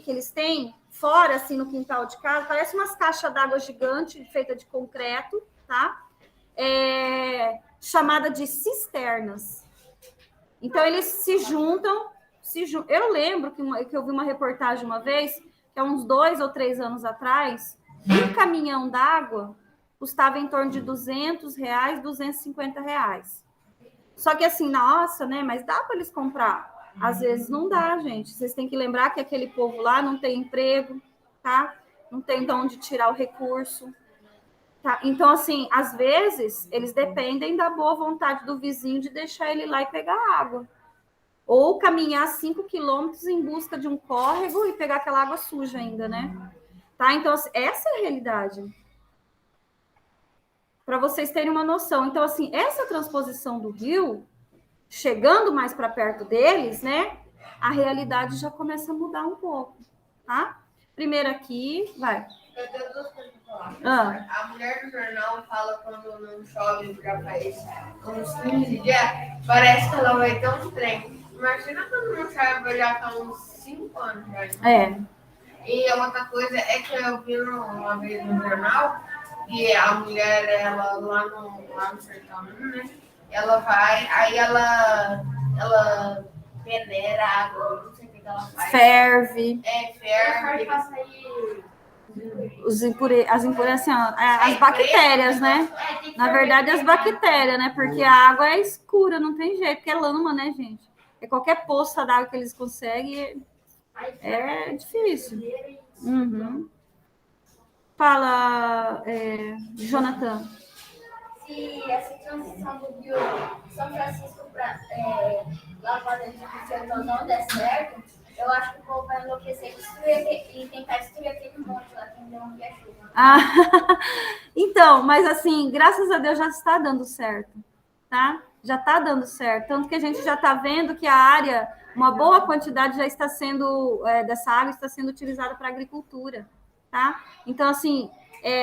eles têm fora, assim, no quintal de casa. Parece umas caixas d'água gigantes, feita de concreto, tá? Chamada de cisternas. Então, eles se juntam. Eu lembro que eu vi uma reportagem uma vez, que há uns 2 ou 3 anos atrás, um caminhão d'água custava em torno de R$200, R$250. Só que assim, nossa, né? Mas dá para eles comprar? Às vezes não dá, gente. Vocês têm que lembrar que aquele povo lá não tem emprego, tá? Não tem de onde tirar o recurso. Tá? Então, assim, às vezes, eles dependem da boa vontade do vizinho de deixar ele lá e pegar água. Ou caminhar 5 quilômetros em busca de um córrego e pegar aquela água suja ainda, né? Tá? Então, assim, essa é a realidade. Para vocês terem uma noção. Então, assim, essa transposição do rio, chegando mais para perto deles, né? A realidade já começa a mudar um pouco, tá? Primeiro aqui, vai. Eu tenho 2 coisas para falar. A mulher do jornal fala quando não chove já faz uns 15 dias, parece que ela vai ter um trem. Imagina quando não chove já faz uns 5 anos já. E outra coisa é que eu vi uma vez no jornal que a mulher, ela lá no sertão, né? Ela vai, aí ela peneira a água, não sei o que ela faz. Ferve. Ferve. As impurezas, assim, as bactérias, né? Na verdade, as bactérias, né? Porque a água é escura, não tem jeito, porque é lama, né, gente? Qualquer poça d'água que eles conseguem, é difícil. Uhum. Fala, Jonathan. Se essa transição do Rio São Francisco para lavada de Sertão não der certo, eu acho que o povo vai enlouquecer e tentar destruir aquele monte lá que deu um chuva. Então, mas assim, graças a Deus já está dando certo, tá? Já está dando certo. Tanto que a gente já está vendo que a área, uma boa quantidade já está sendo, dessa água está sendo utilizada para agricultura, tá? Então, assim,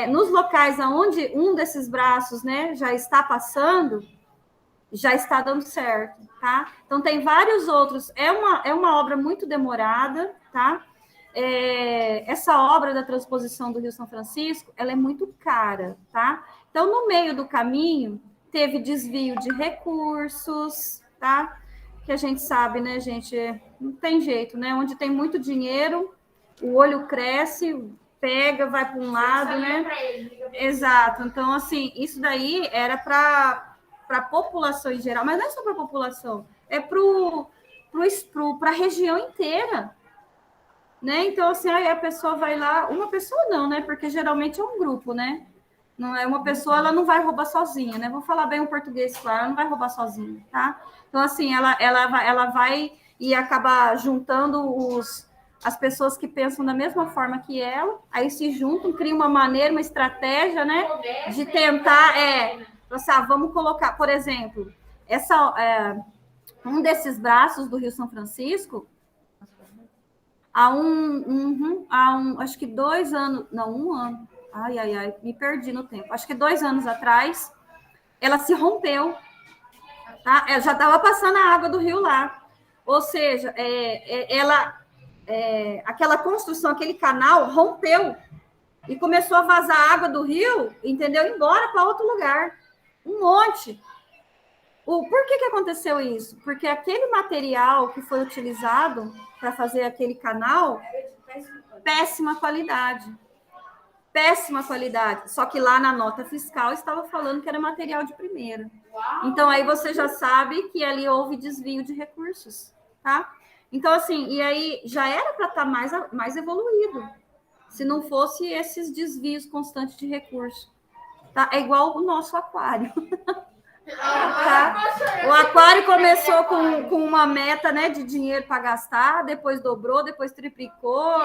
nos locais onde um desses braços, né, já está passando, já está dando certo, tá? Então, tem vários outros. É uma obra muito demorada, tá? Essa obra da transposição do Rio São Francisco, ela é muito cara, tá? Então, no meio do caminho, teve desvio de recursos, tá? Que a gente sabe, né, gente? Não tem jeito, né? Onde tem muito dinheiro, o olho cresce, pega, vai para um lado, né? Exato. Então, assim, isso daí era para a população em geral, mas não é só para a população, é para a região inteira, né? Então, assim, aí a pessoa vai lá, uma pessoa não, né? Porque geralmente é um grupo, né? Não é uma pessoa, ela não vai roubar sozinha, né? Vou falar bem o português, claro, ela não vai roubar sozinha, tá? Então, assim, ela vai e acaba juntando as pessoas que pensam da mesma forma que ela, aí se juntam, criam uma maneira, uma estratégia, né? De tentar, vamos colocar, por exemplo, um desses braços do Rio São Francisco, acho que 2 anos, não, 1 ano, ai, me perdi no tempo. Acho que 2 anos atrás, ela se rompeu, tá? Ela já estava passando a água do rio lá. Ou seja, aquela construção, aquele canal rompeu e começou a vazar água do rio, entendeu? Embora para outro lugar. Um monte. Por que aconteceu isso? Porque aquele material que foi utilizado para fazer aquele canal, péssima qualidade. Péssima qualidade. Só que lá na nota fiscal estava falando que era material de primeira. Então, aí você já sabe que ali houve desvio de recursos, tá? Então, assim, e aí já era para estar mais evoluído, se não fosse esses desvios constantes de recursos. Tá? É igual o nosso aquário. Tá? O aquário começou com uma meta, né, de dinheiro para gastar, depois dobrou, depois triplicou,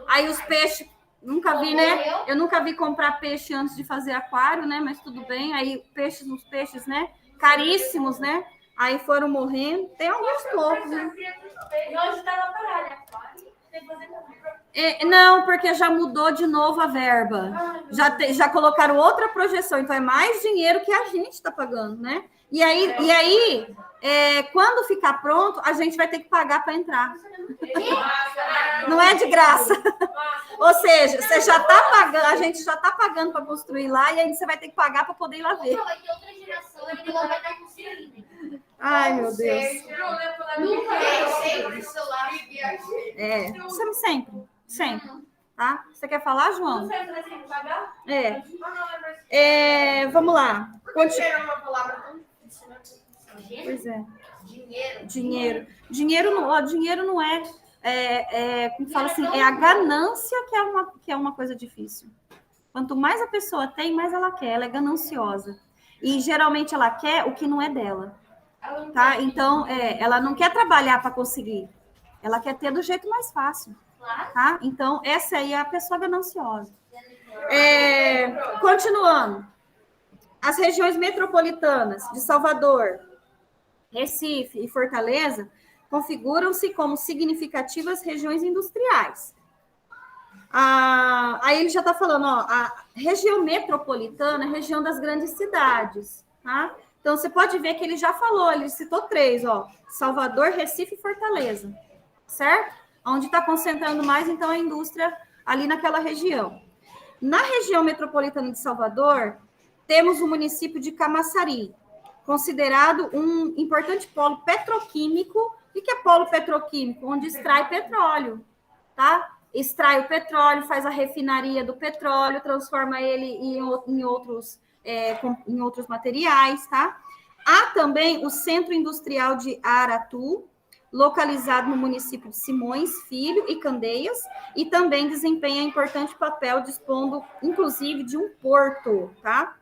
aí os peixes, nunca vi, né? Eu nunca vi comprar peixe antes de fazer aquário, né? Mas tudo bem. Aí os peixes, né? Caríssimos, né? Aí foram morrendo. Tem alguns poucos, né? E hoje tá lá parado, aquário. Tem que fazer Não, porque já mudou de novo a verba. Já colocaram outra projeção, então é mais dinheiro que a gente está pagando, né? E aí quando ficar pronto, a gente vai ter que pagar para entrar. Não é de graça. Ou seja, você já está pagando, a gente já está pagando para construir lá, e aí você vai ter que pagar para poder ir lá ver. Vai ter outra geração, ele não vai estar construindo. Ai, meu Deus. Sempre. Tá? Você quer falar, João? Vamos lá. Dinheiro é uma palavra tão difícil, né? Pois é. Dinheiro. Dinheiro não é, como fala assim, é a ganância que é uma coisa difícil. Quanto mais a pessoa tem, mais ela quer. Ela é gananciosa. E geralmente ela quer o que não é dela. Tá? Então, ela não quer trabalhar para conseguir. Ela quer ter do jeito mais fácil. Tá? Então, essa aí é a pessoa gananciosa. Continuando. As regiões metropolitanas de Salvador, Recife e Fortaleza configuram-se como significativas regiões industriais. Aí ele já está falando, ó, a região metropolitana é a região das grandes cidades, tá? Então, você pode ver que ele já falou, ele citou 3, ó, Salvador, Recife e Fortaleza, certo? Onde está concentrando mais, então, a indústria ali naquela região. Na região metropolitana de Salvador, temos o município de Camaçari, considerado um importante polo petroquímico. O que é polo petroquímico? Onde extrai petróleo, tá? Extrai o petróleo, faz a refinaria do petróleo, transforma ele em outros materiais, tá? Há também o Centro Industrial de Aratu, localizado no município de Simões Filho e Candeias, e também desempenha importante papel dispondo, inclusive, de um porto, tá?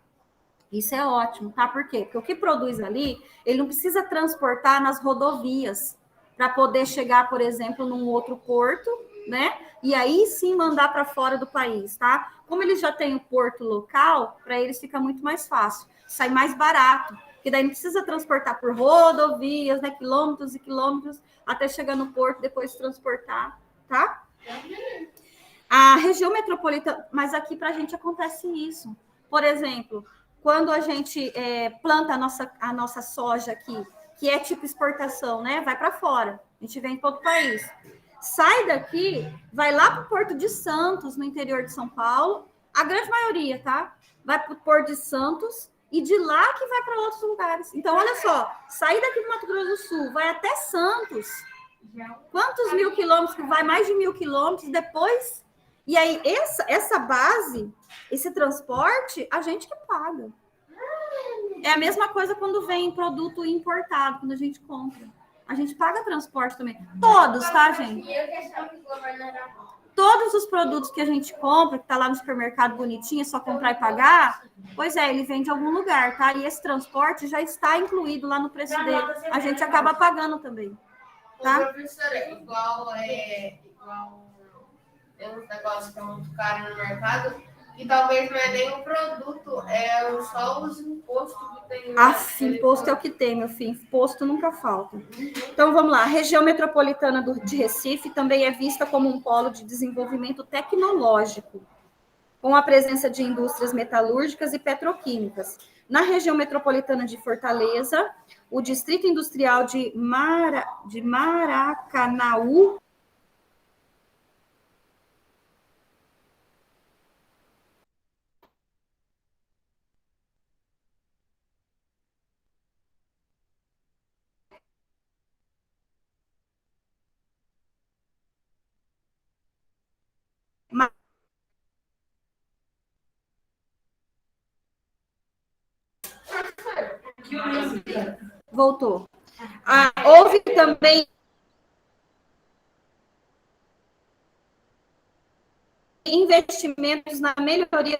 Isso é ótimo, tá? Por quê? Porque o que produz ali, ele não precisa transportar nas rodovias para poder chegar, por exemplo, num outro porto, né? E aí sim mandar para fora do país, tá? Como eles já têm o porto local, para eles fica muito mais fácil, sai mais barato, porque daí não precisa transportar por rodovias, né? Quilômetros e quilômetros até chegar no porto, depois transportar, tá? A região metropolitana, mas aqui para a gente acontece isso. Por exemplo, quando a gente planta a nossa soja aqui, que é tipo exportação, né? Vai para fora, a gente vende para outro país. Sai daqui, vai lá para o Porto de Santos, no interior de São Paulo, a grande maioria, tá? Vai para o Porto de Santos e de lá que vai para outros lugares. Então, olha só, sair daqui do Mato Grosso do Sul, vai até Santos. Quantos mil quilômetros que vai? Mais de 1.000 quilômetros depois. E aí, essa base, esse transporte, a gente que paga. É a mesma coisa quando vem produto importado, quando a gente compra. A gente paga transporte também. Todos, tá, gente? Todos os produtos que a gente compra, que tá lá no supermercado bonitinho, é só comprar e pagar, pois ele vem de algum lugar, tá? E esse transporte já está incluído lá no preço dele. A gente acaba pagando também, tá? Professora, igual tem uns negócios que é muito caro no mercado, e talvez não é nem o produto, é só os impostos que tem. Imposto é o que tem, meu filho. Imposto nunca falta. Então, vamos lá. A região metropolitana de Recife também é vista como um polo de desenvolvimento tecnológico, com a presença de indústrias metalúrgicas e petroquímicas. Na região metropolitana de Fortaleza, o Distrito Industrial de Maracanaú voltou. Houve também investimentos na melhoria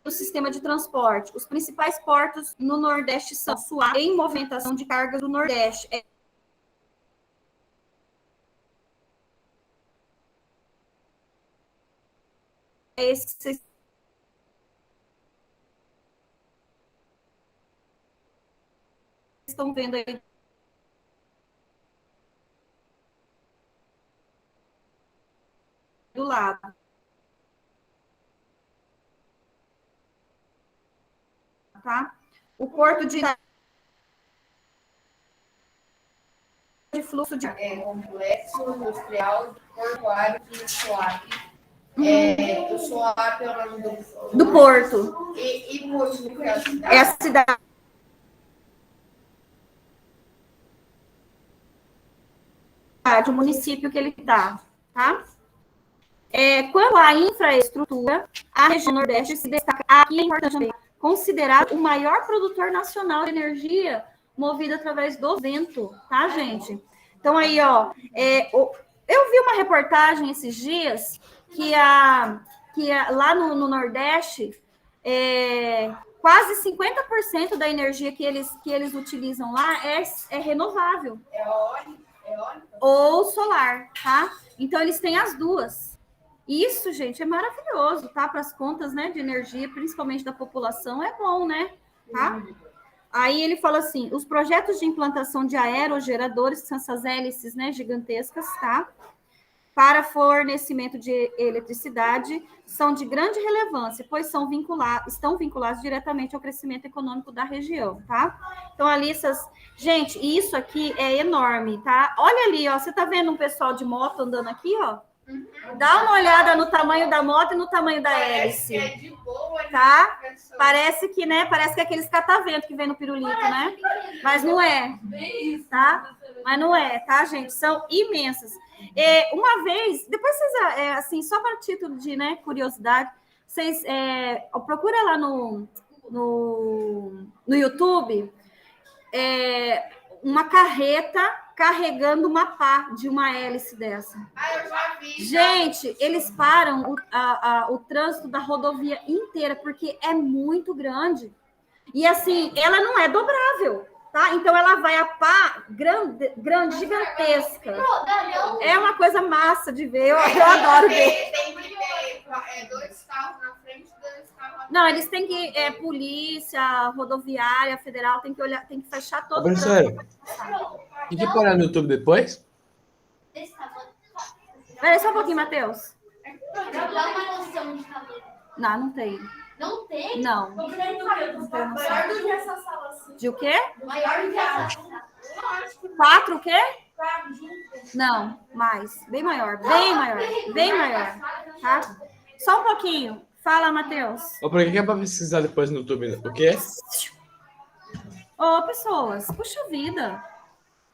do sistema de transporte. Os principais portos no Nordeste são Suape, em movimentação de cargas do Nordeste. Esse que vocês estão vendo aí do lado. Tá? O porto de fluxo de complexo industrial portuário de Suape. O Suape é o nome do porto. E Porto que é a cidade? É a cidade. O município que ele está, tá? Quanto à infraestrutura, a região Nordeste se destaca. Aqui é importante também considerado o maior produtor nacional de energia movida através do vento, tá, gente? Então, aí, ó, eu vi uma reportagem esses dias que lá no Nordeste, quase 50% da energia que eles utilizam lá é renovável. Eólica? Ou solar, tá? Então, eles têm as duas. Isso, gente, é maravilhoso, tá? Para as contas, né, de energia, principalmente da população, é bom, né? Tá? Aí ele fala assim, os projetos de implantação de aerogeradores, que são essas hélices, né, gigantescas, tá? Para fornecimento de eletricidade, são de grande relevância, pois estão vinculados diretamente ao crescimento econômico da região, tá? Então, ali Gente, isso aqui é enorme, tá? Olha ali, ó, você tá vendo um pessoal de moto andando aqui, ó? Dá uma olhada no tamanho da moto e no tamanho da hélice. É de boa, tá? Parece que é aqueles catavento que vem no pirulito, né? Mas não é, tá? Mas não é, tá, gente? São imensas. Uma vez, depois vocês, assim, só para título de, né, curiosidade, vocês procura lá no YouTube uma carreta carregando uma pá de uma hélice dessa. Eu já vi. Gente, eles param o trânsito da rodovia inteira, porque é muito grande. E assim, ela não é dobrável, tá? Então ela vai a pá grande, gigantesca. É uma coisa massa de ver, eu adoro ver. Tem que ter 2 carros na frente, 2 carros. Não, eles têm que, polícia, rodoviária, federal, tem que olhar, tem que fechar todo o trânsito. E que parar no YouTube depois? Peraí, só um pouquinho, Matheus. Dá uma noção de tamanho. Não tem. Não tem? Não. Maior do que essa sala assim. De o quê? Maior do que essa sala. 4 o quê? Não, mais. Bem maior, bem maior. Tá? Só um pouquinho. Fala, Matheus. Por que é para pesquisar depois no YouTube? O quê? Pessoas, puxa vida.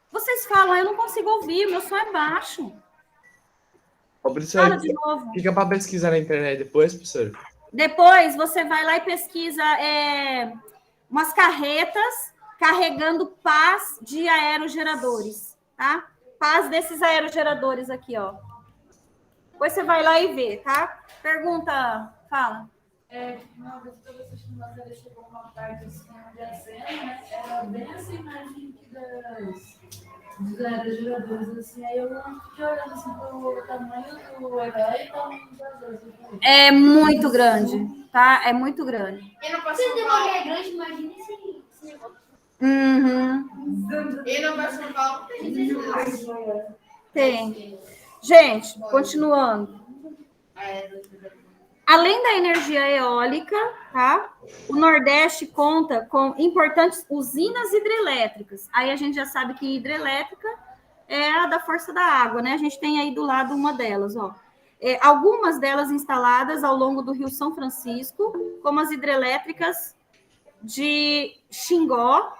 Vocês falam, eu não consigo ouvir, meu som é baixo. Professor, Fala de novo. o que é para pesquisar na internet depois, professor? Depois você vai lá e pesquisa umas carretas carregando pás de aerogeradores, tá? Pás desses aerogeradores aqui, ó. Depois você vai lá e vê, tá? Pergunta, fala. Uma vez que eu assisti uma série, chegou uma parte assim, onde a cena, né? Era bem essa imagem dos aerogeradores, assim. Aí eu fiquei olhando assim pro tamanho do herói e tamanho das outras. É muito grande, tá? É muito grande. E não Se o demônio é grande, imagina esse negócio. Uhum. E não vai São Paulo Tem. Gente, continuando. Além da energia eólica, tá? O Nordeste conta com importantes usinas hidrelétricas. Aí a gente já sabe que hidrelétrica é a da força da água, né? A gente tem aí do lado uma delas, ó. Algumas delas instaladas ao longo do Rio São Francisco, como as hidrelétricas de Xingó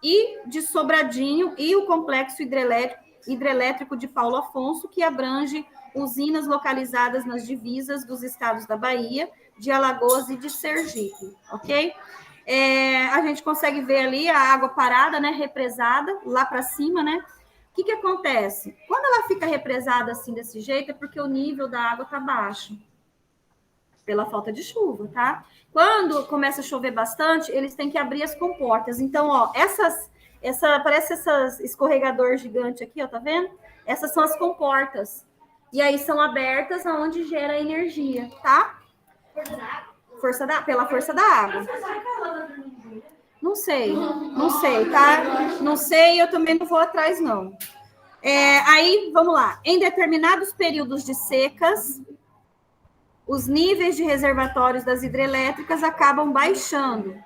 e de Sobradinho e o complexo hidrelétrico de Paulo Afonso, que abrange usinas localizadas nas divisas dos estados da Bahia, de Alagoas e de Sergipe, ok? A gente consegue ver ali a água parada, né, represada, lá para cima, né? que acontece? Quando ela fica represada assim desse jeito, é porque o nível da água está baixo, pela falta de chuva, tá? Quando começa a chover bastante, eles têm que abrir as comportas. Então, ó, parece essas escorregador gigante aqui, ó, tá vendo? Essas são as comportas. E aí são abertas aonde gera energia, tá? Pela força da água. Não sei, tá? Não sei, eu também não vou atrás, não. Aí, vamos lá. Em determinados períodos de secas, os níveis de reservatórios das hidrelétricas acabam baixando,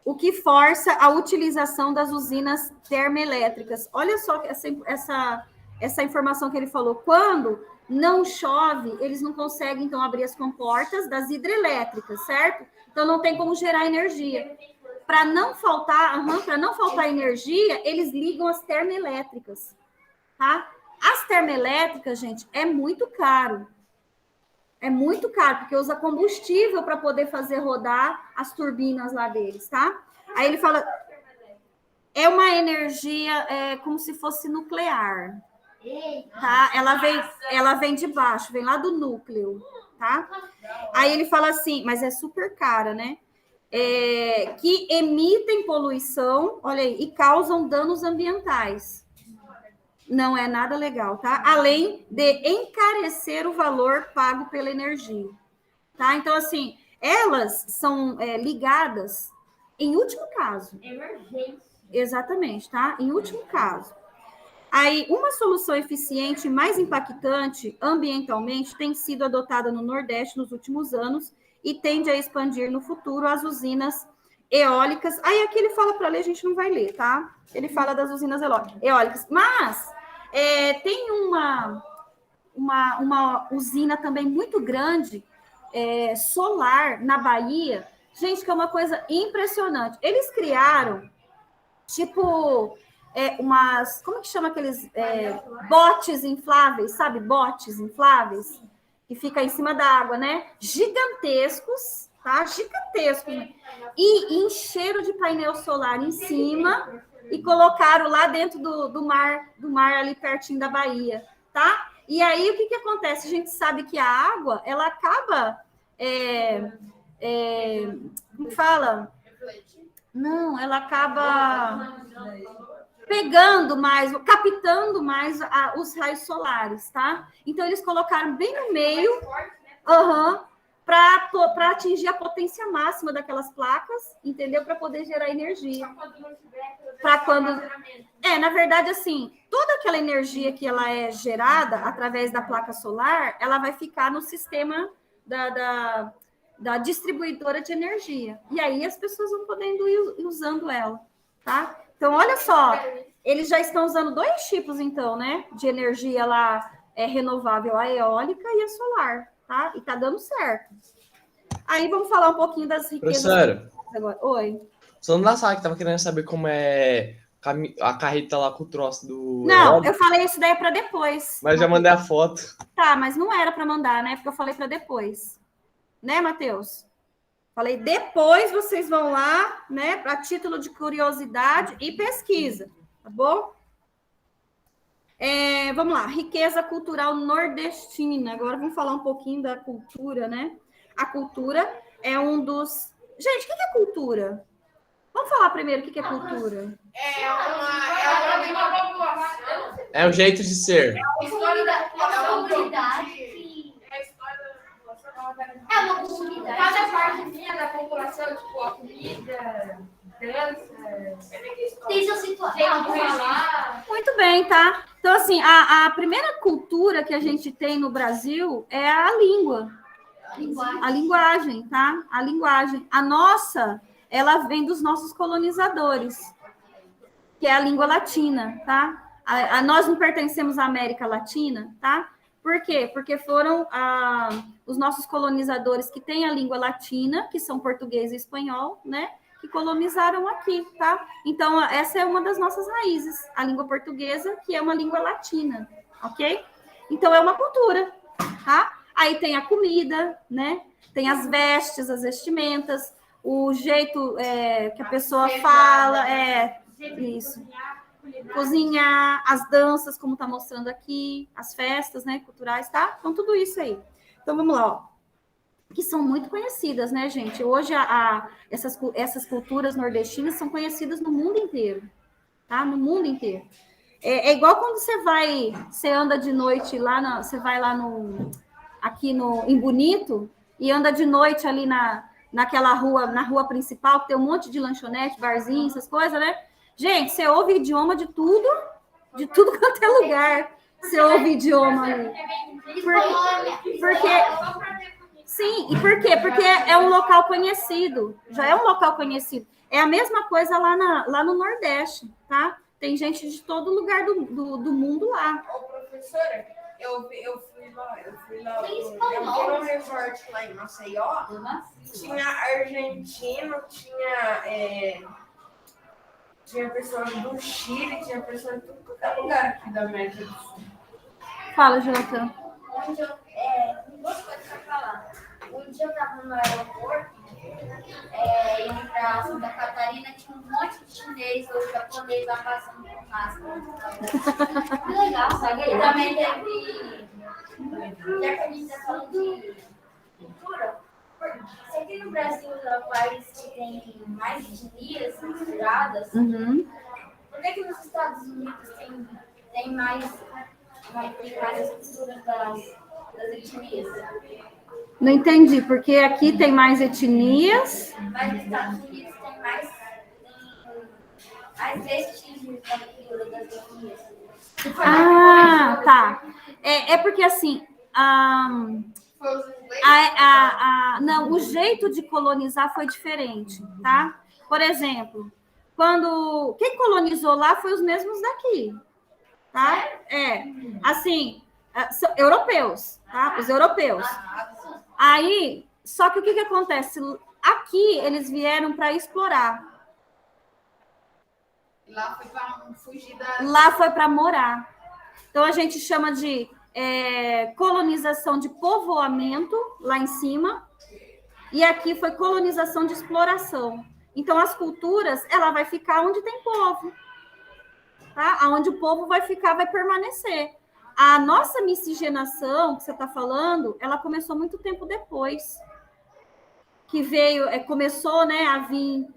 o que força a utilização das usinas termoelétricas. Olha só essa informação que ele falou. Quando não chove, eles não conseguem, então, abrir as comportas das hidrelétricas, certo? Então, não tem como gerar energia. Para não faltar energia, eles ligam as termoelétricas, tá? As termoelétricas, gente, é muito caro. É muito caro, porque usa combustível para poder fazer rodar as turbinas lá deles, tá? Aí ele fala, é uma energia como se fosse nuclear, tá? Ela vem de baixo, vem lá do núcleo, tá? Aí ele fala assim, mas é super cara, né? Que emitem poluição, olha aí, e causam danos ambientais. Não é nada legal, tá? Além de encarecer o valor pago pela energia, tá? Então, assim, elas são ligadas em último caso. Emergência. Exatamente, tá? Em último caso. Aí, uma solução eficiente e mais impactante ambientalmente tem sido adotada no Nordeste nos últimos anos e tende a expandir no futuro as usinas eólicas. Aí aqui ele fala para ler, a gente não vai ler, tá? Ele fala das usinas eólicas. Mas tem uma usina também muito grande, solar, na Bahia. Gente, que é uma coisa impressionante. Eles criaram, tipo, como que chama aqueles botes infláveis, sabe? Botes infláveis, que fica em cima da água, né? Gigantescos, tá? Gigantescos. E encheram de painel solar em cima e colocaram lá dentro do mar ali pertinho da Bahia, tá? E aí, o que acontece? A gente sabe que a água, ela acaba... como fala? Não, ela acaba pegando mais, captando mais os raios solares, tá? Então, eles colocaram bem no meio, para atingir a potência máxima daquelas placas, entendeu? Para poder gerar energia. Para quando... na verdade, assim, toda aquela energia que ela é gerada através da placa solar, ela vai ficar no sistema da distribuidora de energia. E aí as pessoas vão podendo ir usando ela, tá? Então, olha só, eles já estão usando 2 tipos, então, né? De energia lá renovável, a eólica e a solar, tá? E tá dando certo. Aí vamos falar um pouquinho das riquezas. Professora, agora. Oi. Só não da sala que tava querendo saber como é a carreta lá com o troço do... Não, eu falei isso daí para depois. Mas já mandei a foto. Tá, mas não era para mandar, né? Porque eu falei para depois. Né, Matheus? Falei, depois vocês vão lá, né, para título de curiosidade e pesquisa, tá bom? Vamos lá, riqueza cultural nordestina. Agora vamos falar um pouquinho da cultura, né? A cultura é um dos... Gente, o que é cultura? Vamos falar primeiro o que é cultura. É um jeito de ser. É uma comunidade. Cada parte da população, tipo, a comida, dança, Tem seu situação. Muito bem, tá? Então, assim, a primeira cultura que a gente tem no Brasil é a língua. A linguagem, tá? A linguagem. A nossa, ela vem dos nossos colonizadores, que é a língua latina, tá? Nós não pertencemos à América Latina, tá? Por quê? Porque foram os nossos colonizadores que têm a língua latina, que são português e espanhol, né? Que colonizaram aqui, tá? Então, essa é uma das nossas raízes, a língua portuguesa, que é uma língua latina, ok? Então, é uma cultura, tá? Aí tem a comida, né? Tem as vestes, as vestimentas, o jeito que a pessoa fala, isso. cozinhar, as danças, como está mostrando aqui, as festas, né, culturais, tá? Então, tudo isso aí. Então, vamos lá, ó. Que são muito conhecidas, né, gente? Hoje, essas culturas nordestinas são conhecidas no mundo inteiro, tá? No mundo inteiro. É igual quando você anda de noite lá, você vai lá em Bonito, e anda de noite ali naquela rua, na rua principal, que tem um monte de lanchonete, barzinho, essas coisas, né? Gente, você ouve idioma de tudo quanto é lugar. Você ouve idioma ali. Sim, e por quê? Porque é um local conhecido, já é um local conhecido. É a mesma coisa lá no Nordeste, tá? Tem gente de todo lugar do mundo lá. Ô, professora, eu fui lá, eu fui no resort lá em Maceió, tinha argentino, tinha pessoas do Chile, tinha pessoas de todo lugar aqui da América do Sul. Fala, Jonathan. Duas coisas pra falar. Um dia eu estava no aeroporto, indo para Santa Catarina, tinha um monte de chinês ou japonês lá passando por máscara. Que legal, sabe? E também teve. Já que a gente está falando de cultura, se aqui no Brasil é o país que tem mais etnias misturadas, por que nos Estados Unidos tem mais culturas das etnias? Não entendi, porque aqui tem mais etnias. Mas nos Estados Unidos tem mais vestígios da cultura das etnias. Ah, tá. É porque assim, não, o jeito de colonizar foi diferente, tá? Por exemplo, quem colonizou lá foi os mesmos daqui, tá? Assim, são europeus, tá? Os europeus. Aí, só que o que acontece? Aqui eles vieram para explorar. Lá foi para fugir Lá foi para morar. Então a gente chama de colonização de povoamento lá em cima, e aqui foi colonização de exploração. Então as culturas, ela vai ficar onde tem povo, tá? Aonde o povo vai ficar, vai permanecer. A nossa miscigenação, que você está falando, ela começou muito tempo depois. Que começou, né, a vir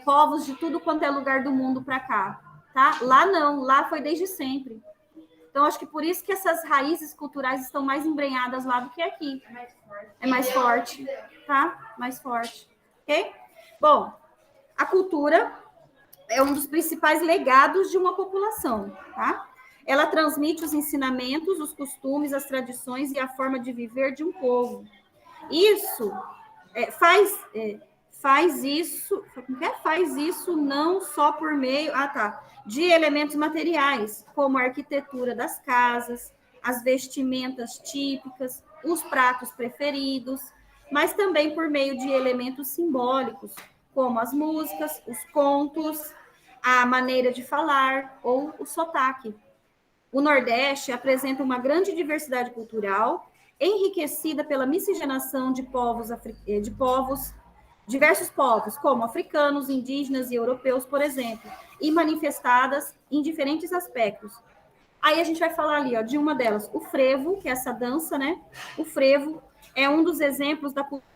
povos de tudo quanto é lugar do mundo para cá. Tá? Lá não, lá foi desde sempre. Então, acho que por isso que essas raízes culturais estão mais embrenhadas lá do que aqui. É mais forte, tá? Mais forte. Ok? Bom, a cultura é um dos principais legados de uma população, tá? Ela transmite os ensinamentos, os costumes, as tradições e a forma de viver de um povo. Isso faz isso não só por meio de elementos materiais, como a arquitetura das casas, as vestimentas típicas, os pratos preferidos, mas também por meio de elementos simbólicos, como as músicas, os contos, a maneira de falar ou o sotaque. O Nordeste apresenta uma grande diversidade cultural, enriquecida pela miscigenação de diversos povos, como africanos, indígenas e europeus, por exemplo, e manifestadas em diferentes aspectos. Aí a gente vai falar ali, ó, de uma delas, o frevo, que é essa dança, né? O frevo é um dos exemplos da cultura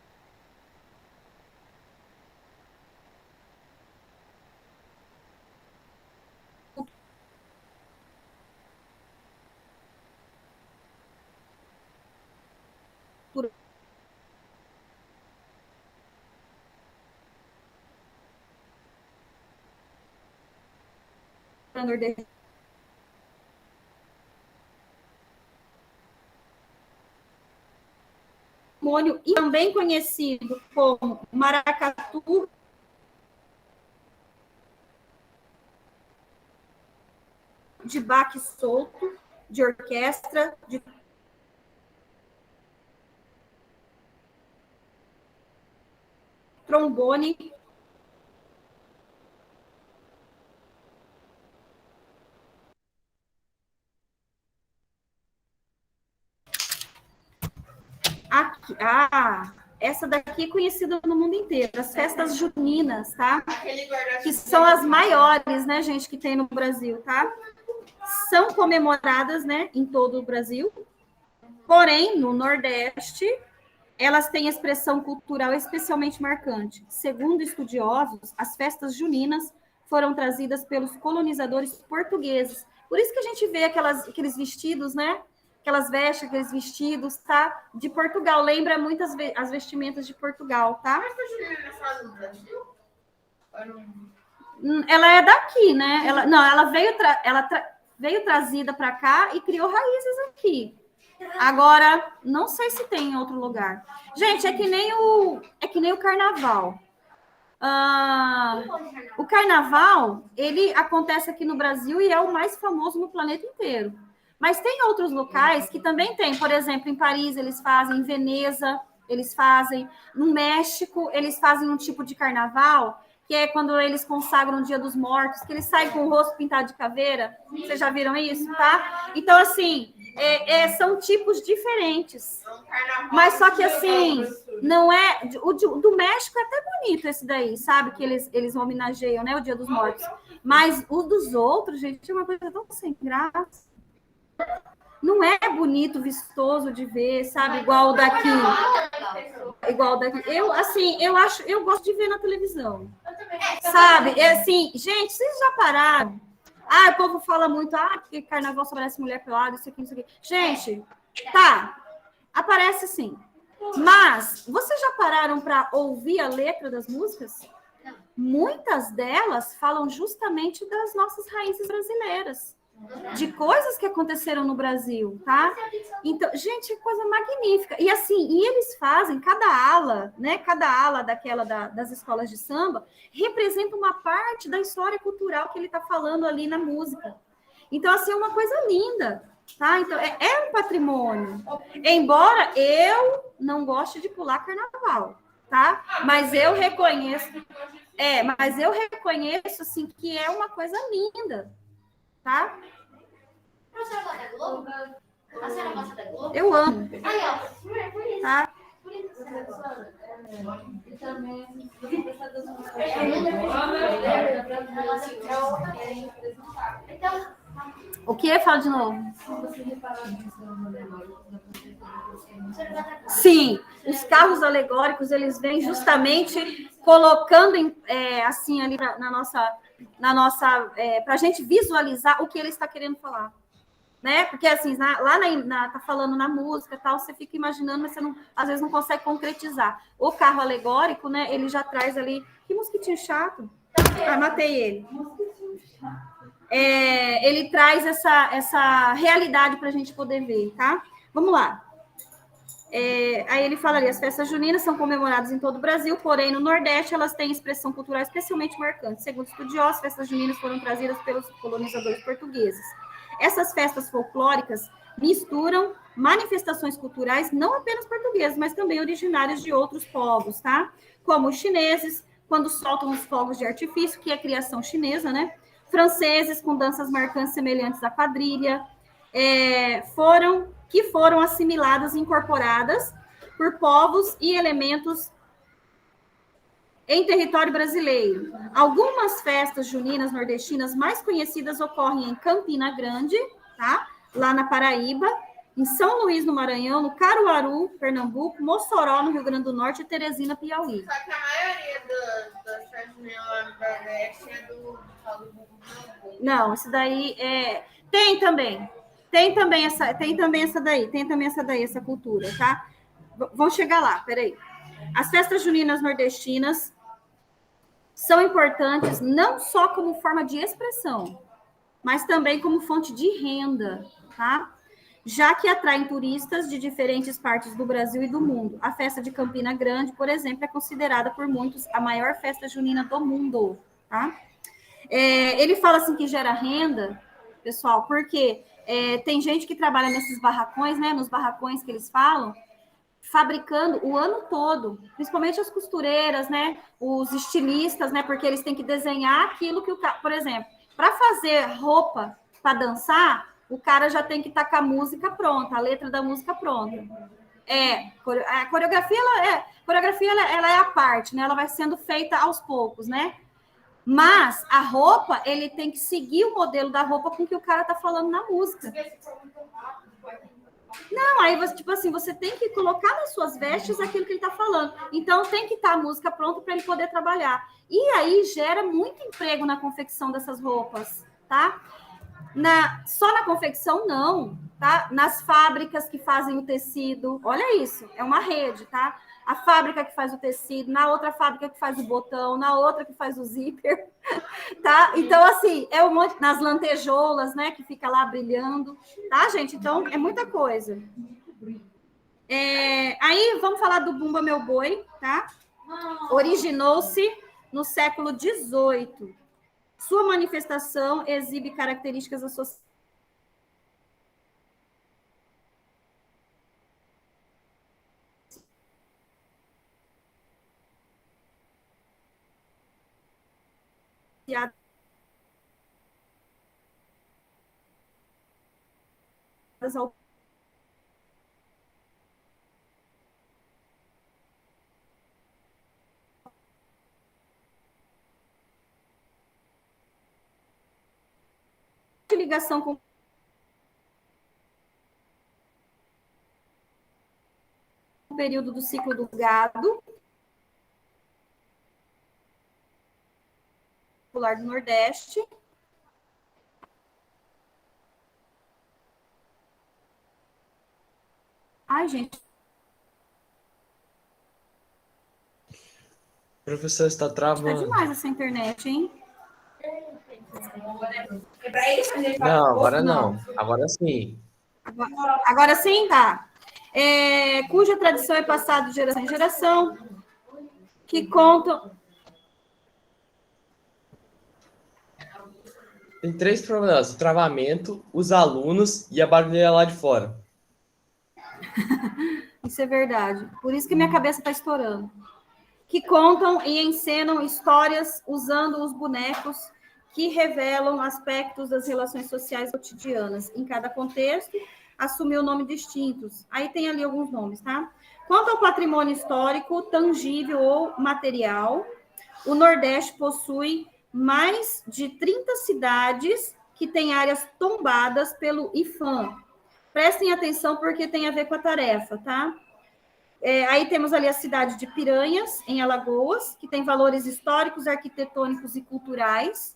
nordestina. E também conhecido como maracatu, de baque solto, de orquestra, de trombone. Aqui, essa daqui é conhecida no mundo inteiro, as festas juninas, tá? Aquele guarda-chuva. Que são as maiores, né, gente, que tem no Brasil, tá? São comemoradas, né, em todo o Brasil. Porém, no Nordeste, elas têm expressão cultural especialmente marcante. Segundo estudiosos, as festas juninas foram trazidas pelos colonizadores portugueses. Por isso que a gente vê aqueles vestidos, né? Aquelas vestes, aqueles vestidos, tá? De Portugal. Lembra muito as vestimentas de Portugal, tá? Mas a Juliana é fora do Brasil? Ou não? Ela é daqui, né? Ela veio trazida para cá e criou raízes aqui. Agora, não sei se tem em outro lugar. Gente, é que nem o carnaval. O carnaval, ele acontece aqui no Brasil e é o mais famoso no planeta inteiro. Mas tem outros locais que também tem. Por exemplo, em Paris eles fazem, em Veneza eles fazem, no México eles fazem um tipo de carnaval, que é quando eles consagram o Dia dos Mortos, que eles saem com o rosto pintado de caveira. Vocês já viram isso, tá? Então, assim, são tipos diferentes. Mas só que, assim, não é... O do México é até bonito esse daí, sabe? Que eles homenageiam, né? O Dia dos Mortos. Mas o dos outros, gente, é uma coisa tão sem graça. Não é bonito, vistoso de ver, sabe? Igual o daqui. Igual o daqui. Eu gosto de ver na televisão. Sabe? É assim, gente, vocês já pararam? O povo fala muito, que carnaval só parece mulher pelada, isso aqui, isso aqui. Gente, tá. Aparece sim. Mas, vocês já pararam para ouvir a letra das músicas? Muitas delas falam justamente das nossas raízes brasileiras. De coisas que aconteceram no Brasil, tá? Então, gente, é coisa magnífica. E assim, eles fazem, cada ala, né? Cada ala das escolas de samba representa uma parte da história cultural que ele está falando ali na música. Então, assim, é uma coisa linda, tá? Então, é um patrimônio. Embora eu não goste de pular carnaval, tá? Mas eu reconheço, assim, que é uma coisa linda. Tá? A senhora gosta da Globo? A senhora gosta da Globo? Eu amo. Aí, ó, por isso. Tá? E também, Então, o que? Fala de novo. Sim, os carros alegóricos, eles vêm justamente colocando assim ali na nossa para a gente visualizar o que ele está querendo falar, né? Porque assim, tá falando na música, tal, você fica imaginando, mas você não, às vezes não consegue concretizar. O carro alegórico, né? Ele já traz ali, que mosquitinho chato. Matei ele. Ele traz essa realidade para a gente poder ver, tá? Vamos lá. Aí ele fala ali, as festas juninas são comemoradas em todo o Brasil, porém no Nordeste elas têm expressão cultural especialmente marcante. Segundo estudiosos, as festas juninas foram trazidas pelos colonizadores portugueses. Essas festas folclóricas misturam manifestações culturais não apenas portuguesas, mas também originárias de outros povos, tá? Como os chineses, quando soltam os fogos de artifício, que é criação chinesa, né? Franceses, com danças marcantes semelhantes à quadrilha, foram assimiladas e incorporadas por povos e elementos em território brasileiro. Algumas festas juninas nordestinas mais conhecidas ocorrem em Campina Grande, tá? Lá na Paraíba, em São Luís, no Maranhão, no Caruaru, Pernambuco, Mossoró, no Rio Grande do Norte e Teresina, Piauí. Só que a maioria das festas juninas lá no Nordeste é do Não, isso daí tem também. Tem também essa daí, essa cultura, tá? Vamos chegar lá, peraí. As festas juninas nordestinas são importantes não só como forma de expressão, mas também como fonte de renda, tá? Já que atraem turistas de diferentes partes do Brasil e do mundo. A festa de Campina Grande, por exemplo, é considerada por muitos a maior festa junina do mundo, tá? Ele fala assim que gera renda, pessoal, porque tem gente que trabalha nesses barracões, né? Nos barracões que eles falam, fabricando o ano todo, principalmente as costureiras, né? Os estilistas, né? Porque eles têm que desenhar aquilo que o cara, por exemplo, para fazer roupa para dançar, o cara já tem que estar com a música pronta, a letra da música pronta. A coreografia, ela é a parte, né? Ela vai sendo feita aos poucos, né? Mas a roupa, ele tem que seguir o modelo da roupa com que o cara tá falando na música. Não, aí você, tipo assim, você tem que colocar nas suas vestes aquilo que ele tá falando. Então tem que estar a música pronta para ele poder trabalhar. E aí gera muito emprego na confecção dessas roupas, tá? Só na confecção, não, tá? Nas fábricas que fazem o tecido, olha isso, é uma rede, tá? A fábrica que faz o tecido, na outra fábrica que faz o botão, na outra que faz o zíper, tá? Então, assim, é um monte, nas lantejoulas, né, que fica lá brilhando, tá, gente? Então, é muita coisa. Aí, vamos falar do Bumba Meu Boi, tá? Originou-se no século XVIII. Sua manifestação exibe características associadas ao ligação com o período do ciclo do gado popular do Nordeste. Ai, gente. Professor, está Tá travando. demais essa internet, hein? Não, agora não. Agora sim. Agora sim, tá. Cuja tradição é passada de geração em geração, que contam... Tem 3 problemas: o travamento, os alunos e a barulheira lá de fora. Isso é verdade. Por isso que minha cabeça está estourando. Que contam e encenam histórias usando os bonecos que revelam aspectos das relações sociais cotidianas. Em cada contexto, assumiu nomes distintos. Aí tem ali alguns nomes, tá? Quanto ao patrimônio histórico, tangível ou material, o Nordeste possui mais de 30 cidades que têm áreas tombadas pelo IFAM. Prestem atenção porque tem a ver com a tarefa, tá? Aí temos ali a cidade de Piranhas, em Alagoas, que tem valores históricos, arquitetônicos e culturais.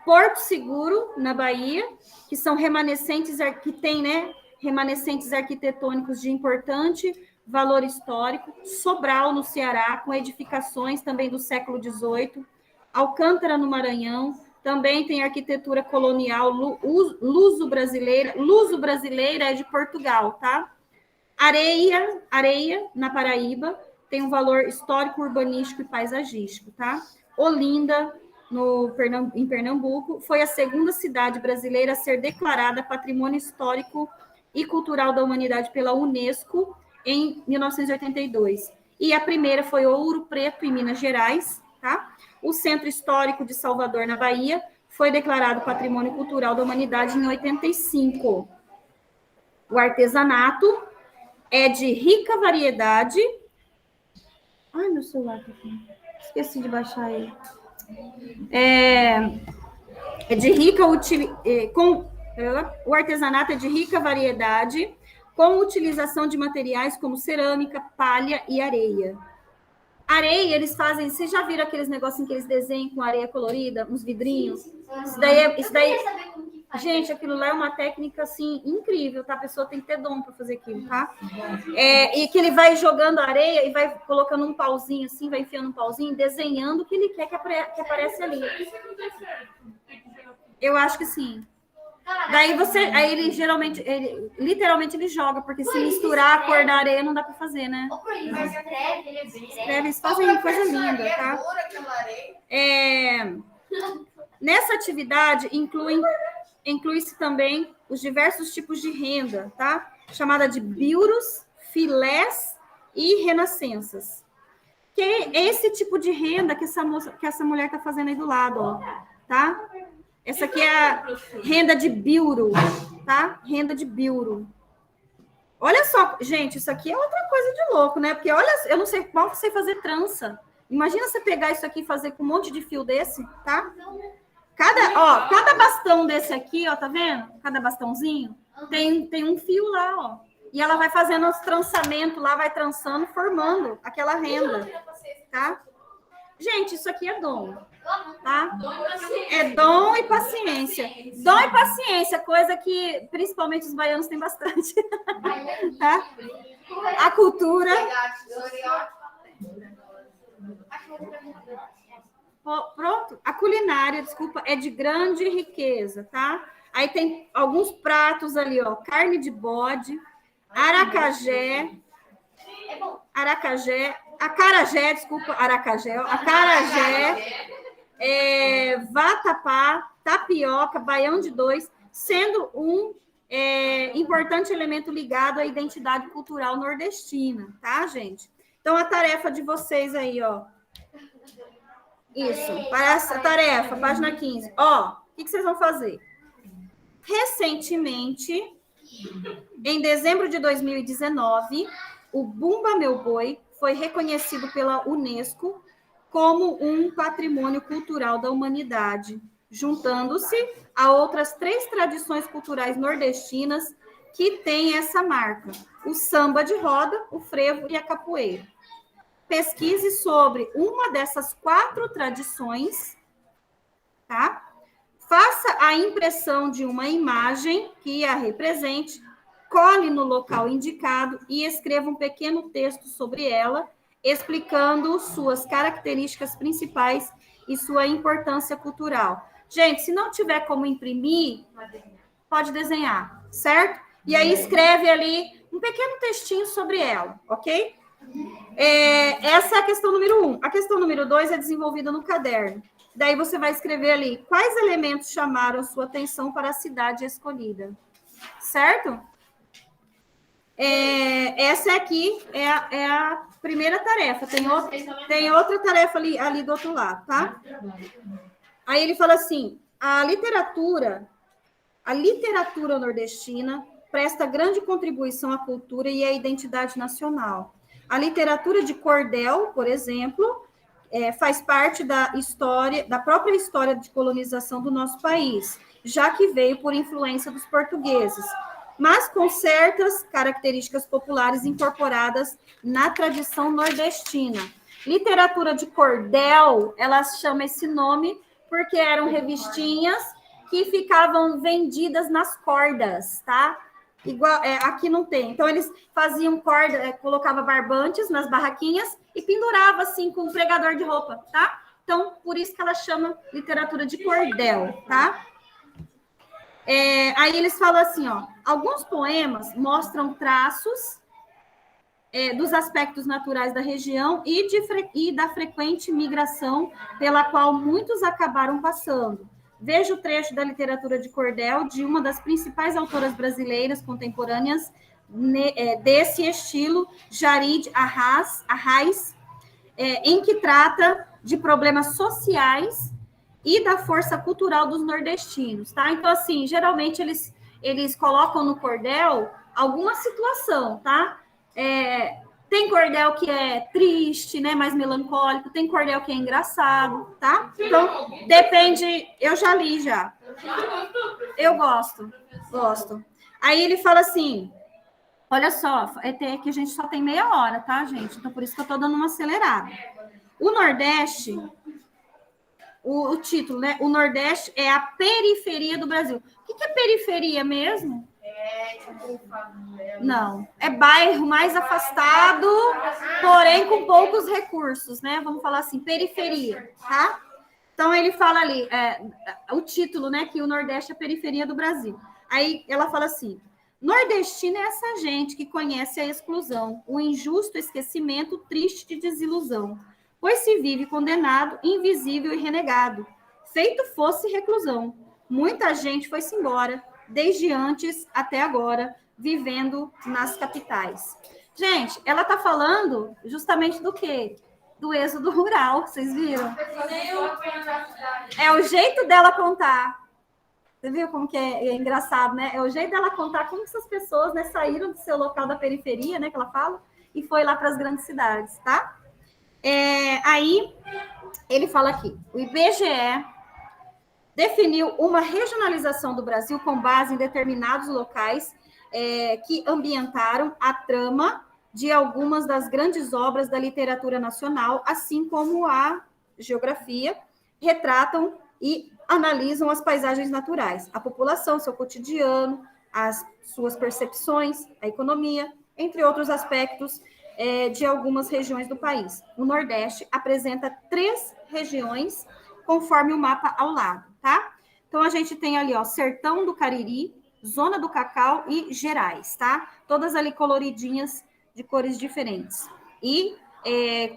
Porto Seguro, na Bahia, que são remanescentes, que tem, né, remanescentes arquitetônicos de importante valor histórico. Sobral, no Ceará, com edificações também do século XVIII. Alcântara, no Maranhão, também tem arquitetura colonial luso-brasileira. Luso-brasileira é de Portugal, tá? Areia, na Paraíba, tem um valor histórico, urbanístico e paisagístico, tá? Olinda, em Pernambuco, foi a segunda cidade brasileira a ser declarada Patrimônio Histórico e Cultural da Humanidade pela Unesco em 1982. E a primeira foi Ouro Preto, em Minas Gerais, tá? O Centro Histórico de Salvador, na Bahia, foi declarado Patrimônio Cultural da Humanidade em 85. O artesanato é de rica variedade. Ai, meu celular tá aqui. Esqueci de baixar ele. O artesanato é de rica variedade, com utilização de materiais como cerâmica, palha e areia. Areia, eles fazem... Vocês já viram aqueles negocinhos que eles desenham com areia colorida? Uns vidrinhos? Isso daí... Gente, aquilo lá é uma técnica, assim, incrível, tá? A pessoa tem que ter dom para fazer aquilo, tá? E que ele vai jogando areia e vai colocando um pauzinho, assim, vai enfiando um pauzinho, desenhando o que ele quer que apareça ali. Eu acho que sim. Daí aí ele literalmente ele joga, porque se misturar a cor da areia não dá para fazer, né? Eles fazem coisa linda, tá? Nessa atividade inclui-se também os diversos tipos de renda, tá? Chamada de biuros, filés e renascenças. Que é esse tipo de renda que essa mulher está fazendo aí do lado, ó, tá? Essa aqui é a renda de biuro, tá? Renda de biuro. Olha só, gente, isso aqui é outra coisa de louco, né? Porque olha, eu não sei qual que sei fazer trança. Imagina você pegar isso aqui e fazer com um monte de fio desse, tá? Cada bastão desse aqui, ó, tá vendo? Cada bastãozinho tem um fio lá, ó. E ela vai fazendo os trançamentos lá, vai trançando, formando aquela renda, tá? Gente, isso aqui é dom, tá? É dom e paciência. Dom e paciência, coisa que principalmente os baianos têm bastante, tá? A cultura. Pronto, a culinária, desculpa, é de grande riqueza, tá? Aí tem alguns pratos ali, ó, carne de bode, acarajé, vatapá, tapioca, baião de dois, sendo um importante elemento ligado à identidade cultural nordestina, tá, gente? Então, a tarefa de vocês aí, ó. Isso, para essa tarefa, página 15. Ó, o que vocês vão fazer? Recentemente, em dezembro de 2019, o Bumba Meu Boi foi reconhecido pela Unesco como um patrimônio cultural da humanidade, juntando-se a outras 3 tradições culturais nordestinas que têm essa marca: o samba de roda, o frevo e a capoeira. Pesquise sobre uma dessas 4 tradições, tá? Faça a impressão de uma imagem que a represente, cole no local indicado e escreva um pequeno texto sobre ela, explicando suas características principais e sua importância cultural. Gente, se não tiver como imprimir, pode desenhar, certo? E aí escreve ali um pequeno textinho sobre ela, ok? Essa é a questão número 1. A questão número 2 é desenvolvida no caderno. Daí você vai escrever ali quais elementos chamaram sua atenção para a cidade escolhida. Certo? Essa aqui é a primeira tarefa. Tem outra tarefa ali do outro lado, tá? Aí ele fala assim: a literatura nordestina presta grande contribuição à cultura e à identidade nacional. A literatura de cordel, por exemplo, faz parte da própria história de colonização do nosso país, já que veio por influência dos portugueses, mas com certas características populares incorporadas na tradição nordestina. Literatura de cordel, ela chama esse nome porque eram revistinhas que ficavam vendidas nas cordas, tá? Igual, aqui não tem. Então, eles faziam corda, colocava barbantes nas barraquinhas e pendurava, assim, com um pregador de roupa, tá? Então, por isso que ela chama literatura de cordel, tá? Aí eles falam assim, ó, alguns poemas mostram traços dos aspectos naturais da região e da frequente migração pela qual muitos acabaram passando. Veja o trecho da literatura de cordel de uma das principais autoras brasileiras contemporâneas desse estilo, Jarid Arraes, em que trata de problemas sociais e da força cultural dos nordestinos, tá? Então, assim, geralmente eles colocam no cordel alguma situação, tá? Tem cordel que é triste, né, mais melancólico, tem cordel que é engraçado, tá? Então, depende, eu já li já. Eu gosto. Aí ele fala assim, olha só, que a gente só tem meia hora, tá, gente? Então, por isso que eu tô dando uma acelerada. O Nordeste, o título, né? O Nordeste é a periferia do Brasil. O que é periferia mesmo? Não, é bairro mais afastado, porém com poucos recursos, né? Vamos falar assim, periferia, tá? Então, ele fala ali, o título, né? Que o Nordeste é a periferia do Brasil. Aí, ela fala assim, nordestino é essa gente que conhece a exclusão, o injusto esquecimento, triste desilusão, pois se vive condenado, invisível e renegado, feito fosse reclusão. Muita gente foi-se embora, desde antes até agora, vivendo nas capitais. Gente, ela está falando justamente do quê? Do êxodo rural, vocês viram? É o jeito dela contar, Você viu como que é engraçado, né? É o jeito dela contar como essas pessoas, né, saíram do seu local da periferia, né, que ela fala, e foi lá para as grandes cidades, tá? Aí, ele fala aqui, o IBGE definiu uma regionalização do Brasil com base em determinados locais que ambientaram a trama de algumas das grandes obras da literatura nacional, assim como a geografia, retratam e analisam as paisagens naturais, a população, seu cotidiano, as suas percepções, a economia, entre outros aspectos de algumas regiões do país. O Nordeste apresenta 3 regiões, conforme o mapa ao lado, tá? Então, a gente tem ali, ó, Sertão do Cariri, Zona do Cacau e Gerais, tá? Todas ali coloridinhas, de cores diferentes. E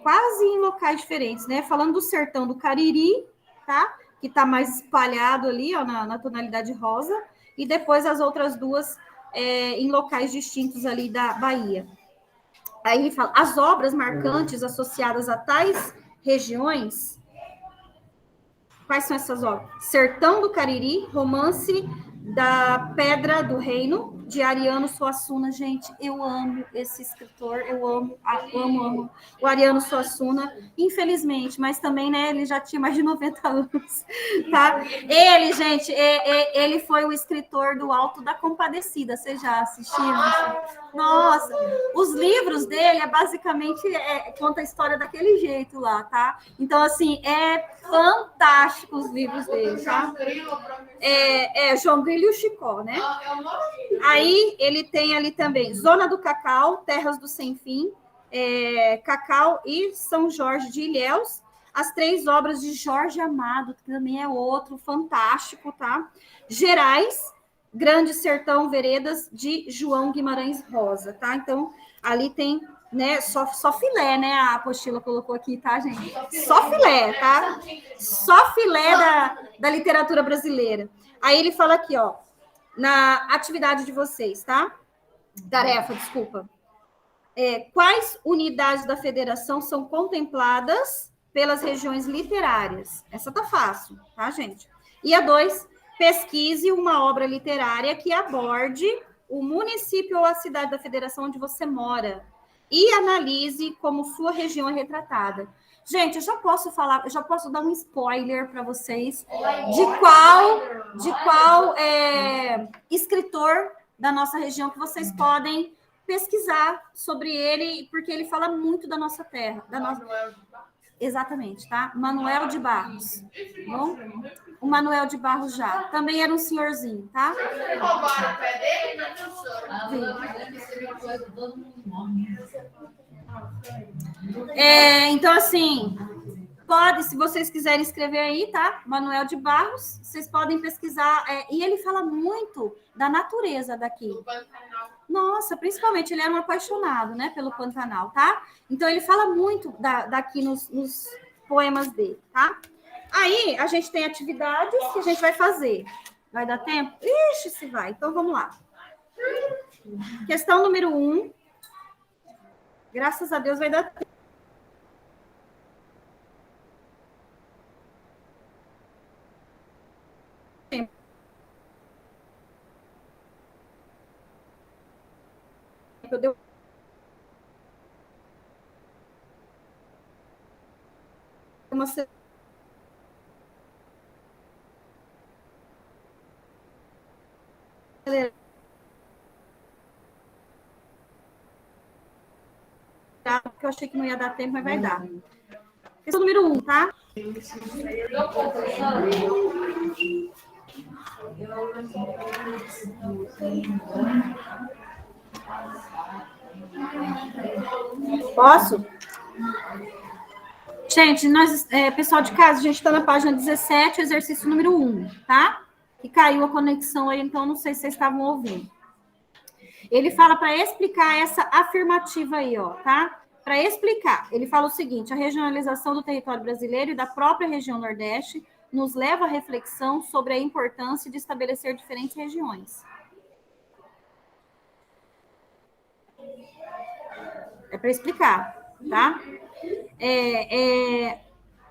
quase em locais diferentes, né? Falando do Sertão do Cariri, tá? Que tá mais espalhado ali, ó, na tonalidade rosa, e depois as outras duas em locais distintos ali da Bahia. Aí ele fala, as obras marcantes associadas a tais regiões. Quais são essas obras? Sertão do Cariri, Romance da Pedra do Reino, de Ariano Suassuna. Gente, eu amo esse escritor, eu amo o Ariano Suassuna, infelizmente, mas também, né, ele já tinha mais de 90 anos, tá? Ele, gente, ele foi o escritor do Alto da Compadecida, vocês já assistiram? Nossa, os livros dele basicamente conta a história daquele jeito lá, tá? Então, assim, é fantástico os livros dele, tá? João Grilo e o Chicó, né? Aí ele tem ali também Zona do Cacau, Terras do Sem Fim, Cacau e São Jorge de Ilhéus, as 3 obras de Jorge Amado, que também é outro fantástico, tá? Gerais, Grande Sertão, Veredas, de João Guimarães Rosa, tá? Então, ali tem, né, só filé, né? A apostila colocou aqui, tá, gente? Só filé, tá? Só filé da literatura brasileira. Aí ele fala aqui, ó, na atividade de vocês, tá? Tarefa, desculpa. Quais unidades da federação são contempladas pelas regiões literárias? Essa tá fácil, tá, gente? E a 2, pesquise uma obra literária que aborde o município ou a cidade da federação onde você mora e analise como sua região é retratada. Gente, eu já posso dar um spoiler para vocês de qual escritor da nossa região que vocês podem pesquisar sobre ele, porque ele fala muito da nossa terra, da nossa... Exatamente, tá? Manuel de Barros. Bom? O Manuel de Barros já. Também era um senhorzinho, tá? Roubaram o pé dele, né, então, assim, pode, se vocês quiserem escrever aí, tá? Manuel de Barros, vocês podem pesquisar. E ele fala muito da natureza daqui. Nossa, principalmente, ele era um apaixonado, né, pelo Pantanal, tá? Então, ele fala muito daqui nos poemas dele, tá? Aí, a gente tem atividades que a gente vai fazer. Vai dar tempo? Ixi, se vai. Então, vamos lá. Questão número 1. Graças a Deus vai dar tempo. Eu dei uma porque eu achei que não ia dar tempo, mas vai dar. Questão número 1, tá? Posso? Gente, nós, pessoal de casa, a gente está na página 17, exercício número 1, tá? E caiu a conexão aí, então não sei se vocês estavam ouvindo. Ele fala para explicar essa afirmativa aí, ó, tá? Para explicar, ele fala o seguinte: a regionalização do território brasileiro e da própria região Nordeste nos leva à reflexão sobre a importância de estabelecer diferentes regiões. É para explicar, tá?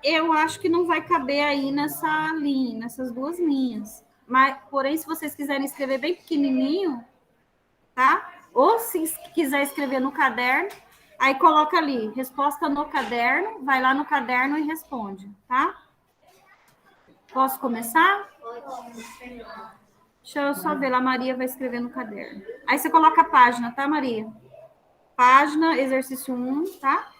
Eu acho que não vai caber aí nessas 2 linhas, Mas, porém, se vocês quiserem escrever bem pequenininho, tá? Ou se quiser escrever no caderno, aí coloca ali, resposta no caderno, vai lá no caderno e responde, tá? Posso começar? Deixa eu só ver lá, a Maria vai escrever no caderno. Aí você coloca a página, tá, Maria? Página, exercício 1, tá?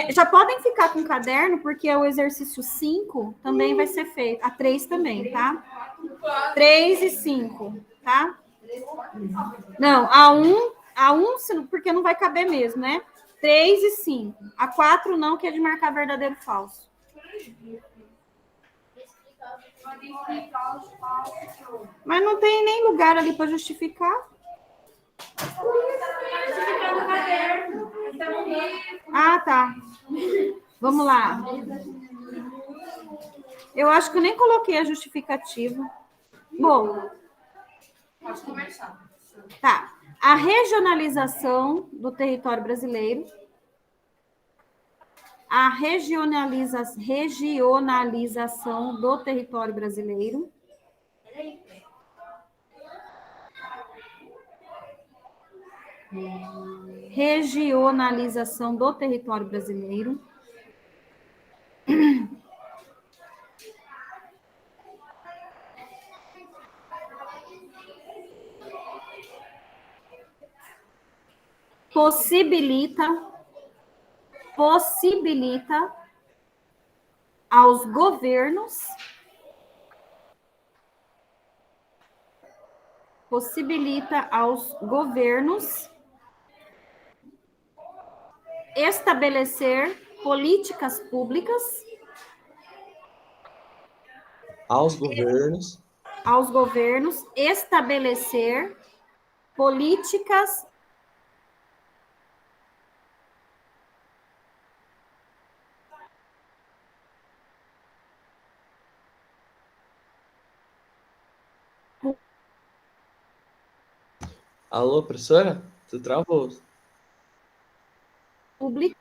Já podem ficar com o caderno, porque o exercício 5 também vai ser feito. A 3 também, tá? 3 e 5, tá? Não, a 1, porque não vai caber mesmo, né? 3 e 5. A 4 não, que é de marcar verdadeiro ou falso. Mas não tem nem lugar ali para justificar. Ah, tá. Vamos lá. Eu acho que eu nem coloquei a justificativa. Bom. Pode começar. Tá. A regionalização do território brasileiro. A regionalização do território brasileiro. Regionalização do território brasileiro. Possibilita aos governos estabelecer políticas públicas Aos governos estabelecer políticas Alô, professora? Tu travou. públicas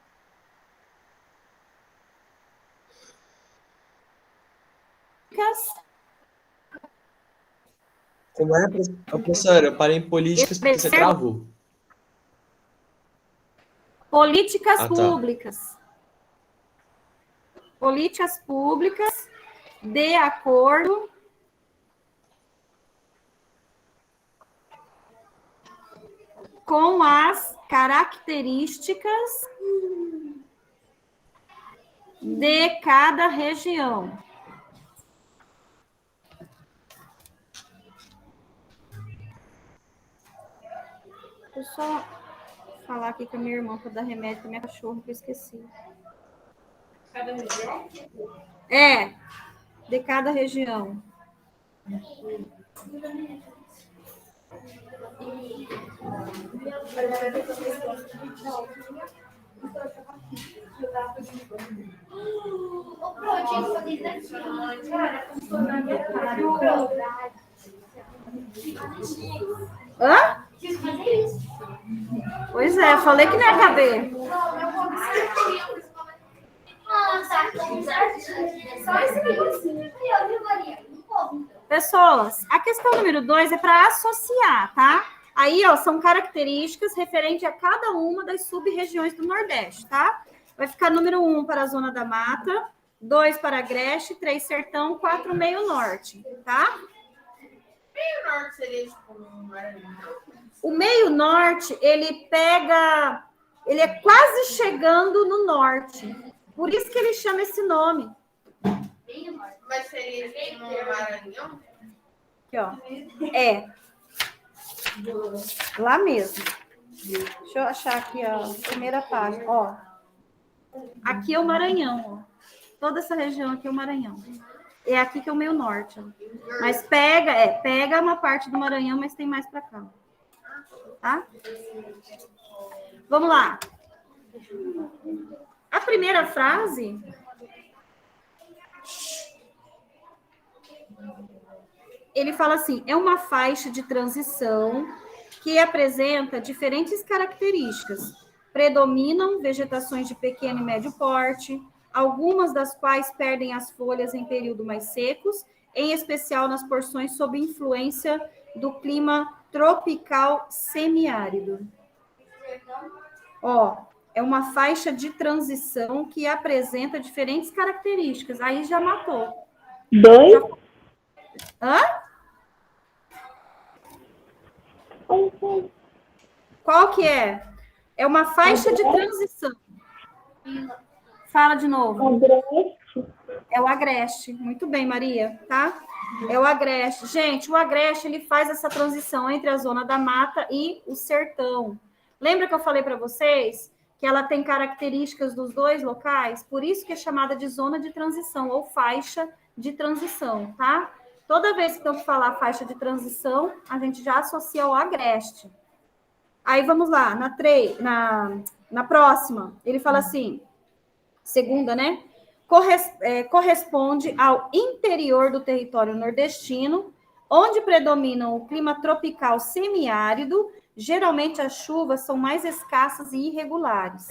Como é, professora? Eu parei em políticas porque você travou. políticas tá. públicas. Políticas públicas de acordo com as características de cada região. Deixa eu só falar aqui com a minha irmã para dar remédio para minha cachorra, que eu esqueci. Cada região? De cada região. Hã? Pois é, eu falei que não ia caber. Pessoas, a questão número 2 é para associar, tá? Aí, ó, são características referentes a cada uma das sub-regiões do Nordeste, tá? Vai ficar número 1 para a Zona da Mata, 2 para Agreste, 3 Sertão, 4 Meio Norte, tá? Meio Norte seria tipo um Maranhão. O Meio Norte, ele é quase chegando no Norte. Por isso que ele chama esse nome. Mas seria tipo um Maranhão? Aqui, ó. Lá mesmo. Deixa eu achar aqui a primeira página. Ó. Aqui é o Maranhão, ó. Toda essa região aqui é o Maranhão. É aqui que é o Meio Norte, ó. Mas pega uma parte do Maranhão, mas tem mais para cá. Tá? Vamos lá. A primeira frase ele fala assim, é uma faixa de transição que apresenta diferentes características. Predominam vegetações de pequeno e médio porte, algumas das quais perdem as folhas em períodos mais secos, em especial nas porções sob influência do clima tropical semiárido. Ó, é uma faixa de transição que apresenta diferentes características. Aí já matou. 2. Hã? Qual que é? É uma faixa de transição. Fala de novo. É o agreste. Muito bem, Maria, tá? É o agreste. Gente, o agreste, ele faz essa transição entre a zona da mata e o sertão. Lembra que eu falei para vocês que ela tem características dos dois locais? Por isso que é chamada de zona de transição ou faixa de transição, tá? Toda vez que eu falar faixa de transição, a gente já associa ao agreste. Aí vamos lá, na próxima, ele fala assim, segunda, né? Corresponde ao interior do território nordestino, onde predominam o clima tropical semiárido. Geralmente as chuvas são mais escassas e irregulares.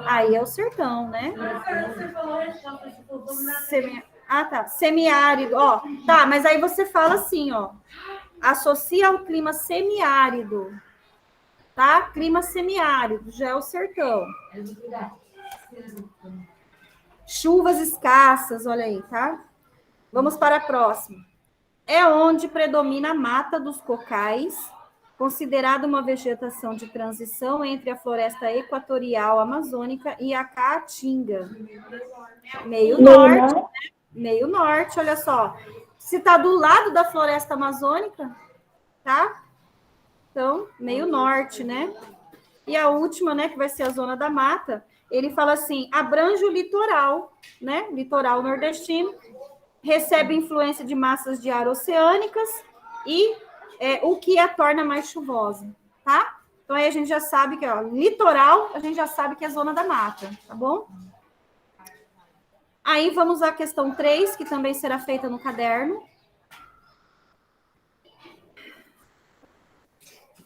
Aí é o sertão, né? Tá. Semiárido, ó. Tá, mas aí você fala assim, ó. Associa ao clima semiárido. Tá? Clima semiárido, já é o sertão. Chuvas escassas, olha aí, tá? Vamos para a próxima. É onde predomina a mata dos cocais, considerada uma vegetação de transição entre a floresta equatorial amazônica e a caatinga. Meio norte, né? Meio norte, olha só. Se está do lado da floresta amazônica, tá? Então, meio norte, né? E a última, né, que vai ser a zona da mata, ele fala assim, abrange o litoral, né? Litoral nordestino, recebe influência de massas de ar oceânicas e o que a torna mais chuvosa, tá? Então, aí a gente já sabe que, ó, litoral, a gente já sabe que é zona da mata, tá bom? Aí vamos à questão 3, que também será feita no caderno.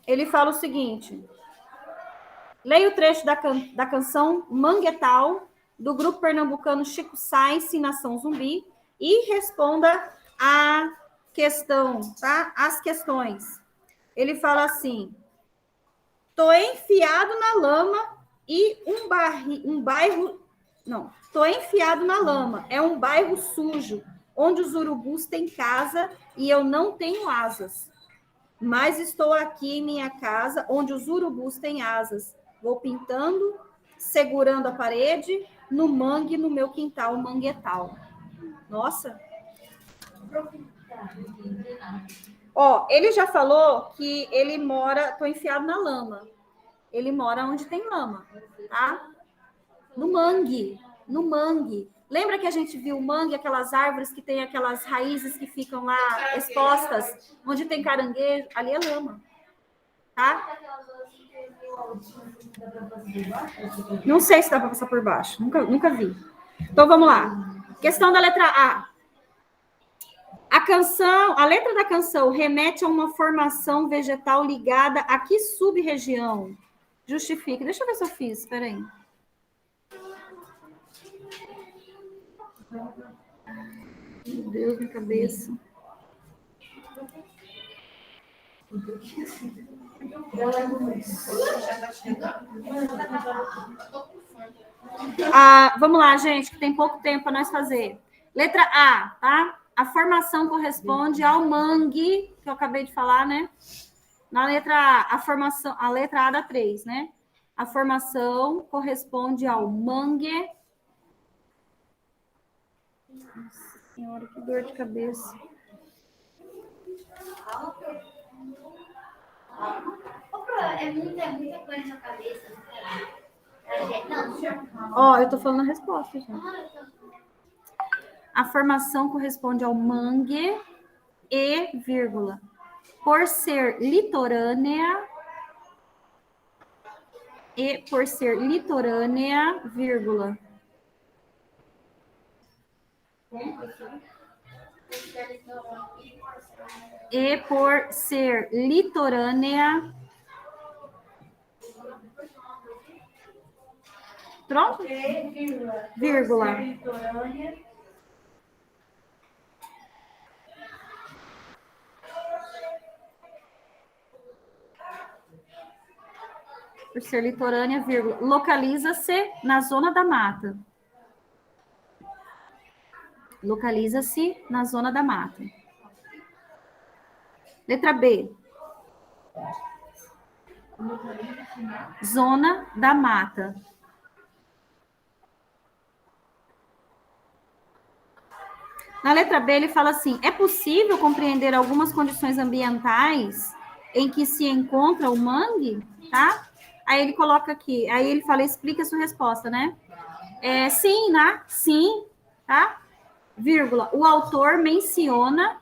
Ele fala o seguinte: leia o trecho da canção Manguetal, do grupo pernambucano Chico Sainz e Nação Zumbi, e responda a questão, tá? As questões. Ele fala assim: tô enfiado na lama e tô enfiado na lama, é um bairro sujo, onde os urubus têm casa e eu não tenho asas. Mas estou aqui em minha casa, onde os urubus têm asas. Vou pintando, segurando a parede, no mangue, no meu quintal manguetal. Nossa! Ó, ele já falou que ele mora, tô enfiado na lama. Ele mora onde tem lama, tá? No mangue, no mangue. Lembra que a gente viu o mangue, aquelas árvores que tem aquelas raízes que ficam lá expostas, onde tem caranguejo? Ali é lama, tá? Não sei se dá para passar por baixo, nunca vi. Então vamos lá. Questão da letra A. A letra da canção remete a uma formação vegetal ligada a que sub-região? Justifique. Deixa eu ver se eu fiz, espera aí. Meu Deus, minha cabeça. Vamos lá, gente, que tem pouco tempo para nós fazer. Letra A, tá? A formação corresponde ao mangue, que eu acabei de falar, né? Na letra A, a letra A da 3, né? A formação corresponde ao mangue. Nossa senhora, que dor de cabeça. É muita coisa na cabeça. Ó, eu tô falando a resposta, gente. A formação corresponde ao mangue e, vírgula, por ser litorânea, vírgula. E por ser litorânea. Pronto? Vírgula. por ser litorânea, vírgula, localiza-se na zona da mata. Localiza-se na zona da mata. Letra B. Zona da mata. Na letra B, ele fala assim: é possível compreender algumas condições ambientais em que se encontra o mangue? Tá? Aí ele coloca aqui, aí ele fala, explica a sua resposta, né? Sim, né? Sim, tá? Vírgula, o autor menciona.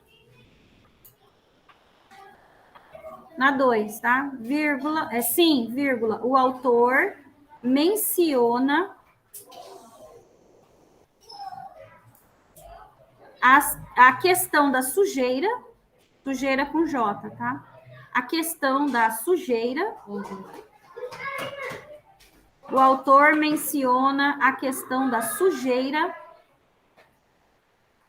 Na 2, tá? Vírgula, sim, vírgula, o autor menciona a questão da sujeira, sujeira com J, tá? A questão da sujeira. O autor menciona a questão da sujeira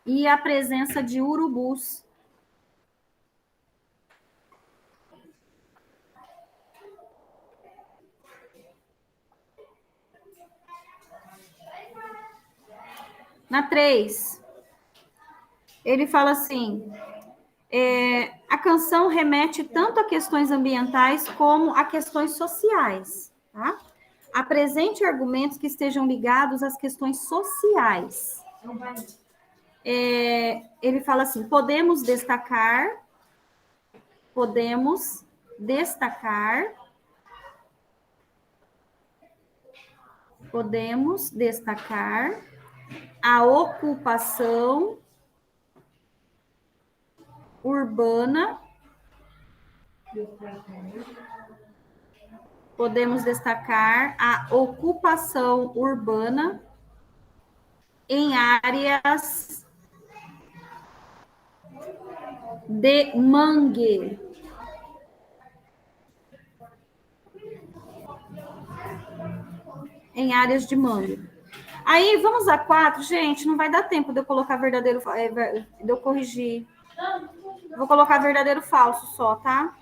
e a presença de urubus. Na 3, ele fala assim: a canção remete tanto a questões ambientais como a questões sociais, tá? Apresente argumentos que estejam ligados às questões sociais. Ele fala assim: podemos destacar a ocupação urbana. Podemos destacar a ocupação urbana em áreas de mangue. Em áreas de mangue. Aí, vamos a 4. Gente, não vai dar tempo de eu colocar verdadeiro, de eu corrigir. Vou colocar verdadeiro falso só, tá?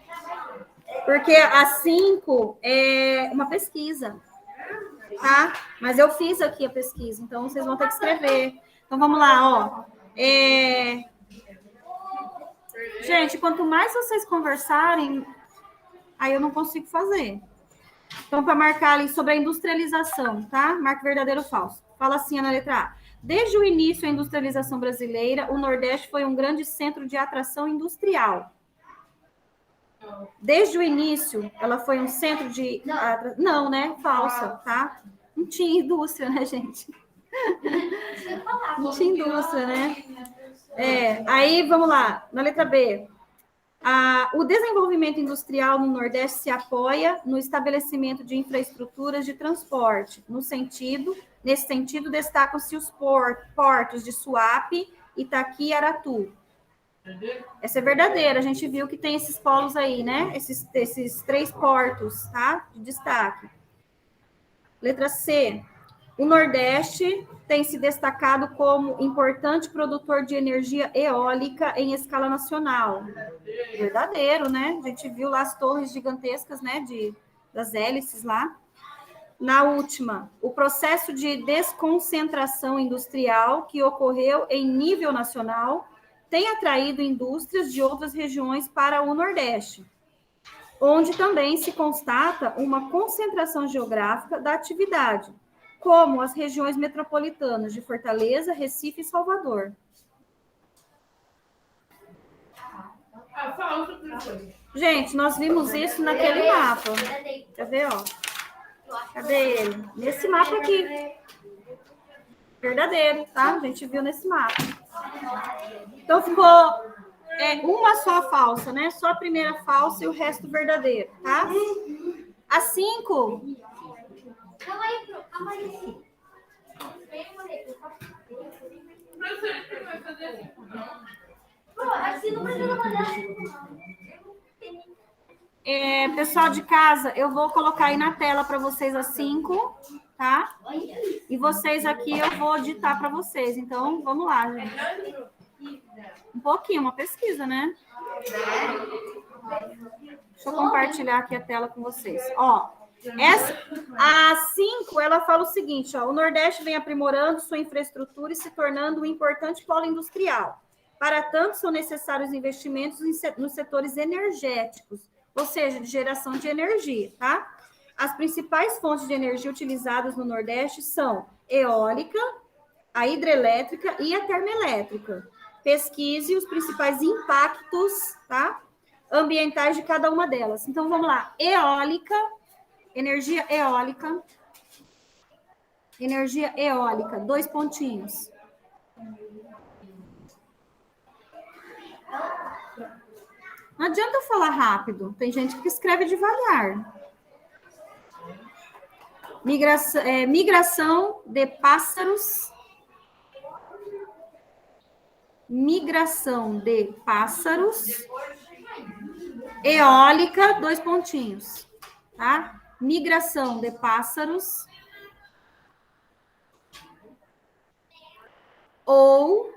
Porque a 5 é uma pesquisa, tá? Mas eu fiz aqui a pesquisa, então vocês vão ter que escrever. Então, vamos lá, ó. Gente, quanto mais vocês conversarem, aí eu não consigo fazer. Então, para marcar ali sobre a industrialização, tá? Marque verdadeiro ou falso. Fala assim na letra A. Desde o início da industrialização brasileira, o Nordeste foi um grande centro de atração industrial. Desde o início, ela foi um centro de... Não, né? Falsa, tá? Não tinha indústria, né, gente? Não tinha indústria, né? Aí, vamos lá. Na letra B. O desenvolvimento industrial no Nordeste se apoia no estabelecimento de infraestruturas de transporte. Nesse sentido, destacam-se os portos de Suape, Itaqui e Aratu. Essa é verdadeira, a gente viu que tem esses polos aí, né? Esses 3 portos, tá? De destaque. Letra C. O Nordeste tem se destacado como importante produtor de energia eólica em escala nacional. Verdadeiro, né? A gente viu lá as torres gigantescas, né? Das hélices lá. Na última, o processo de desconcentração industrial que ocorreu em nível nacional tem atraído indústrias de outras regiões para o Nordeste, onde também se constata uma concentração geográfica da atividade, como as regiões metropolitanas de Fortaleza, Recife e Salvador. Gente, nós vimos isso naquele mapa. Quer ver, ó? Cadê ele? Nesse mapa aqui. Verdadeiro, tá? A gente viu nesse mapa. Então, ficou uma só falsa, né? Só a primeira falsa e o resto verdadeiro, tá? A 5... Calma aí. Assim não precisa mandar. Pessoal de casa, eu vou colocar aí na tela para vocês as 5, tá? E vocês aqui eu vou ditar para vocês. Então, vamos lá, gente. Um pouquinho, uma pesquisa, né? Deixa eu compartilhar aqui a tela com vocês. Ó, A 5, ela fala o seguinte, ó, o Nordeste vem aprimorando sua infraestrutura e se tornando um importante polo industrial. Para tanto, são necessários investimentos nos setores energéticos, ou seja, de geração de energia, tá? As principais fontes de energia utilizadas no Nordeste são eólica, a hidrelétrica e a termoelétrica. Pesquise os principais impactos, tá? Ambientais de cada uma delas. Então, vamos lá. Eólica, energia eólica, 2 pontinhos. Não adianta eu falar rápido, tem gente que escreve devagar. Migração de pássaros. Migração de pássaros. Eólica, 2 pontinhos, tá? Migração de pássaros. Ou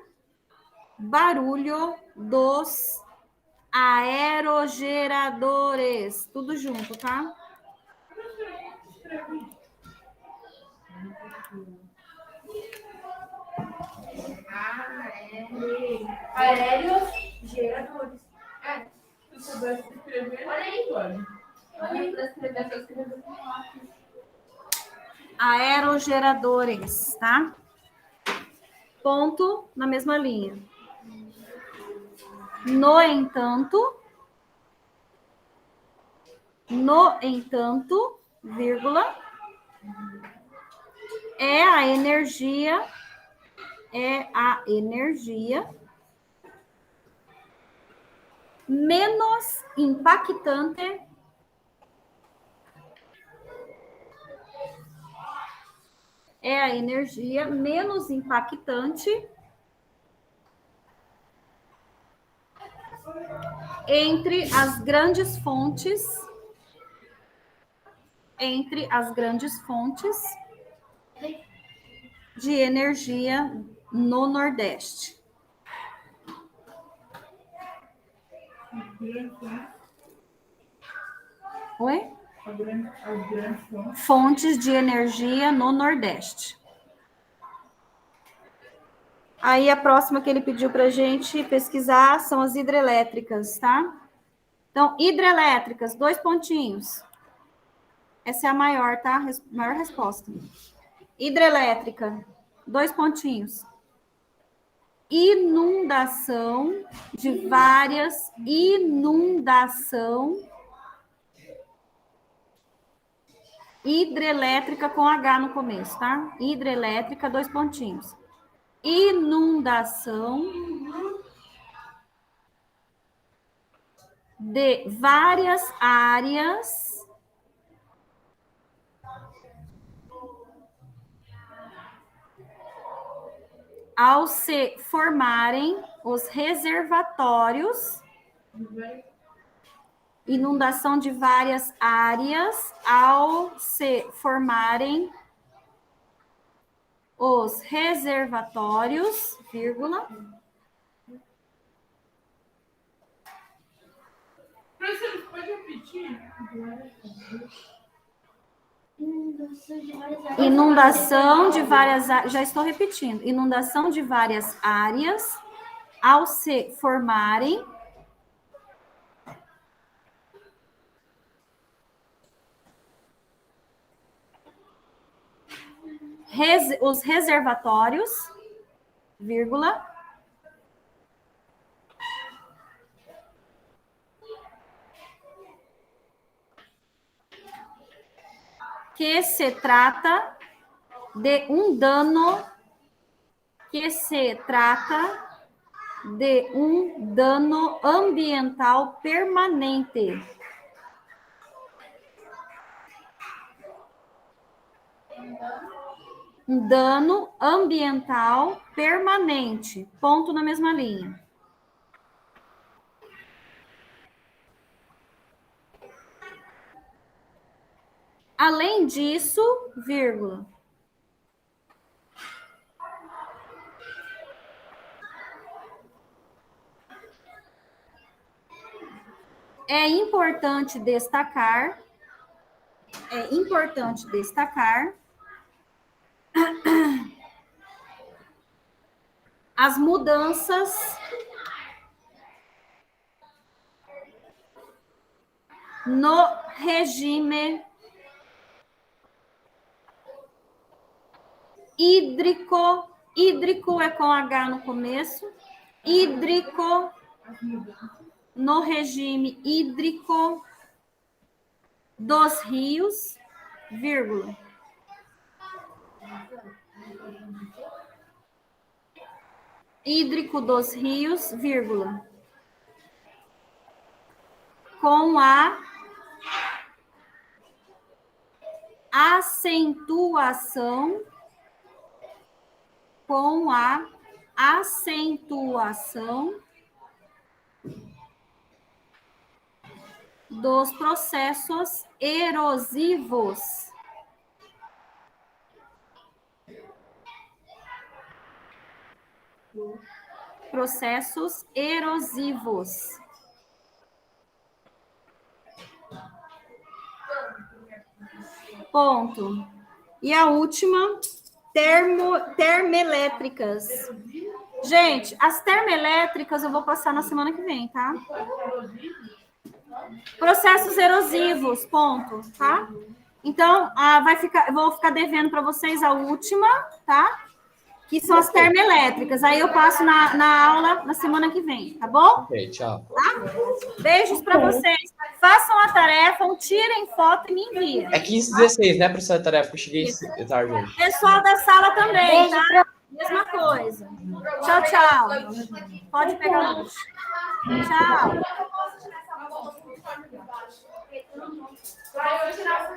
barulho dos aerogeradores. Tudo junto, tá? Aéreos geradores. Se soubesse escrever, Olha aí. pode. Olha aí, para escrever, eu escrevi com lápis. Aerogeradores, tá? Ponto na mesma linha. No entanto, vírgula, é a energia menos impactante entre as grandes fontes de energia no Nordeste. Oi? Fontes de energia no Nordeste. Aí a próxima que ele pediu para a gente pesquisar são as hidrelétricas, tá? Então, hidrelétricas, 2 pontinhos. Essa é a maior, tá? Maior resposta. Hidrelétrica, 2 pontinhos. Inundação de várias hidrelétrica com H no começo, tá? Hidrelétrica, 2 pontinhos. Inundação de várias áreas ao se formarem os reservatórios. Inundação de várias áreas ao se formarem os reservatórios, vírgula. Professor, pode repetir? Inundação de várias áreas, já estou repetindo. Inundação de várias áreas ao se formarem os reservatórios, vírgula, que se trata de um dano ambiental permanente. Um dano ambiental permanente. Ponto na mesma linha. Além disso, vírgula. É importante destacar é importante destacar as mudanças no regime hídrico. Hídrico é com H no começo. Hídrico, no regime hídrico dos rios, vírgula. Hídrico dos rios, vírgula. Com a acentuação dos processos erosivos. Processos erosivos. Ponto. E a última, termoelétricas. Gente, as termoelétricas eu vou passar na semana que vem, tá? Processos erosivos, ponto, tá? Então, eu vou ficar devendo para vocês a última, tá? Que são as termoelétricas. Aí eu passo na aula na semana que vem, tá bom? Ok, tchau. Tá? Beijos para vocês. Façam a tarefa, tirem foto e me enviem. É 15h16, né, professora tarefa? Eu cheguei tarde hoje. Pessoal da sala também, tá? Mesma coisa. Tchau, tchau. Pode pegar o lanche. Tchau. Vai, eu vou tirar essa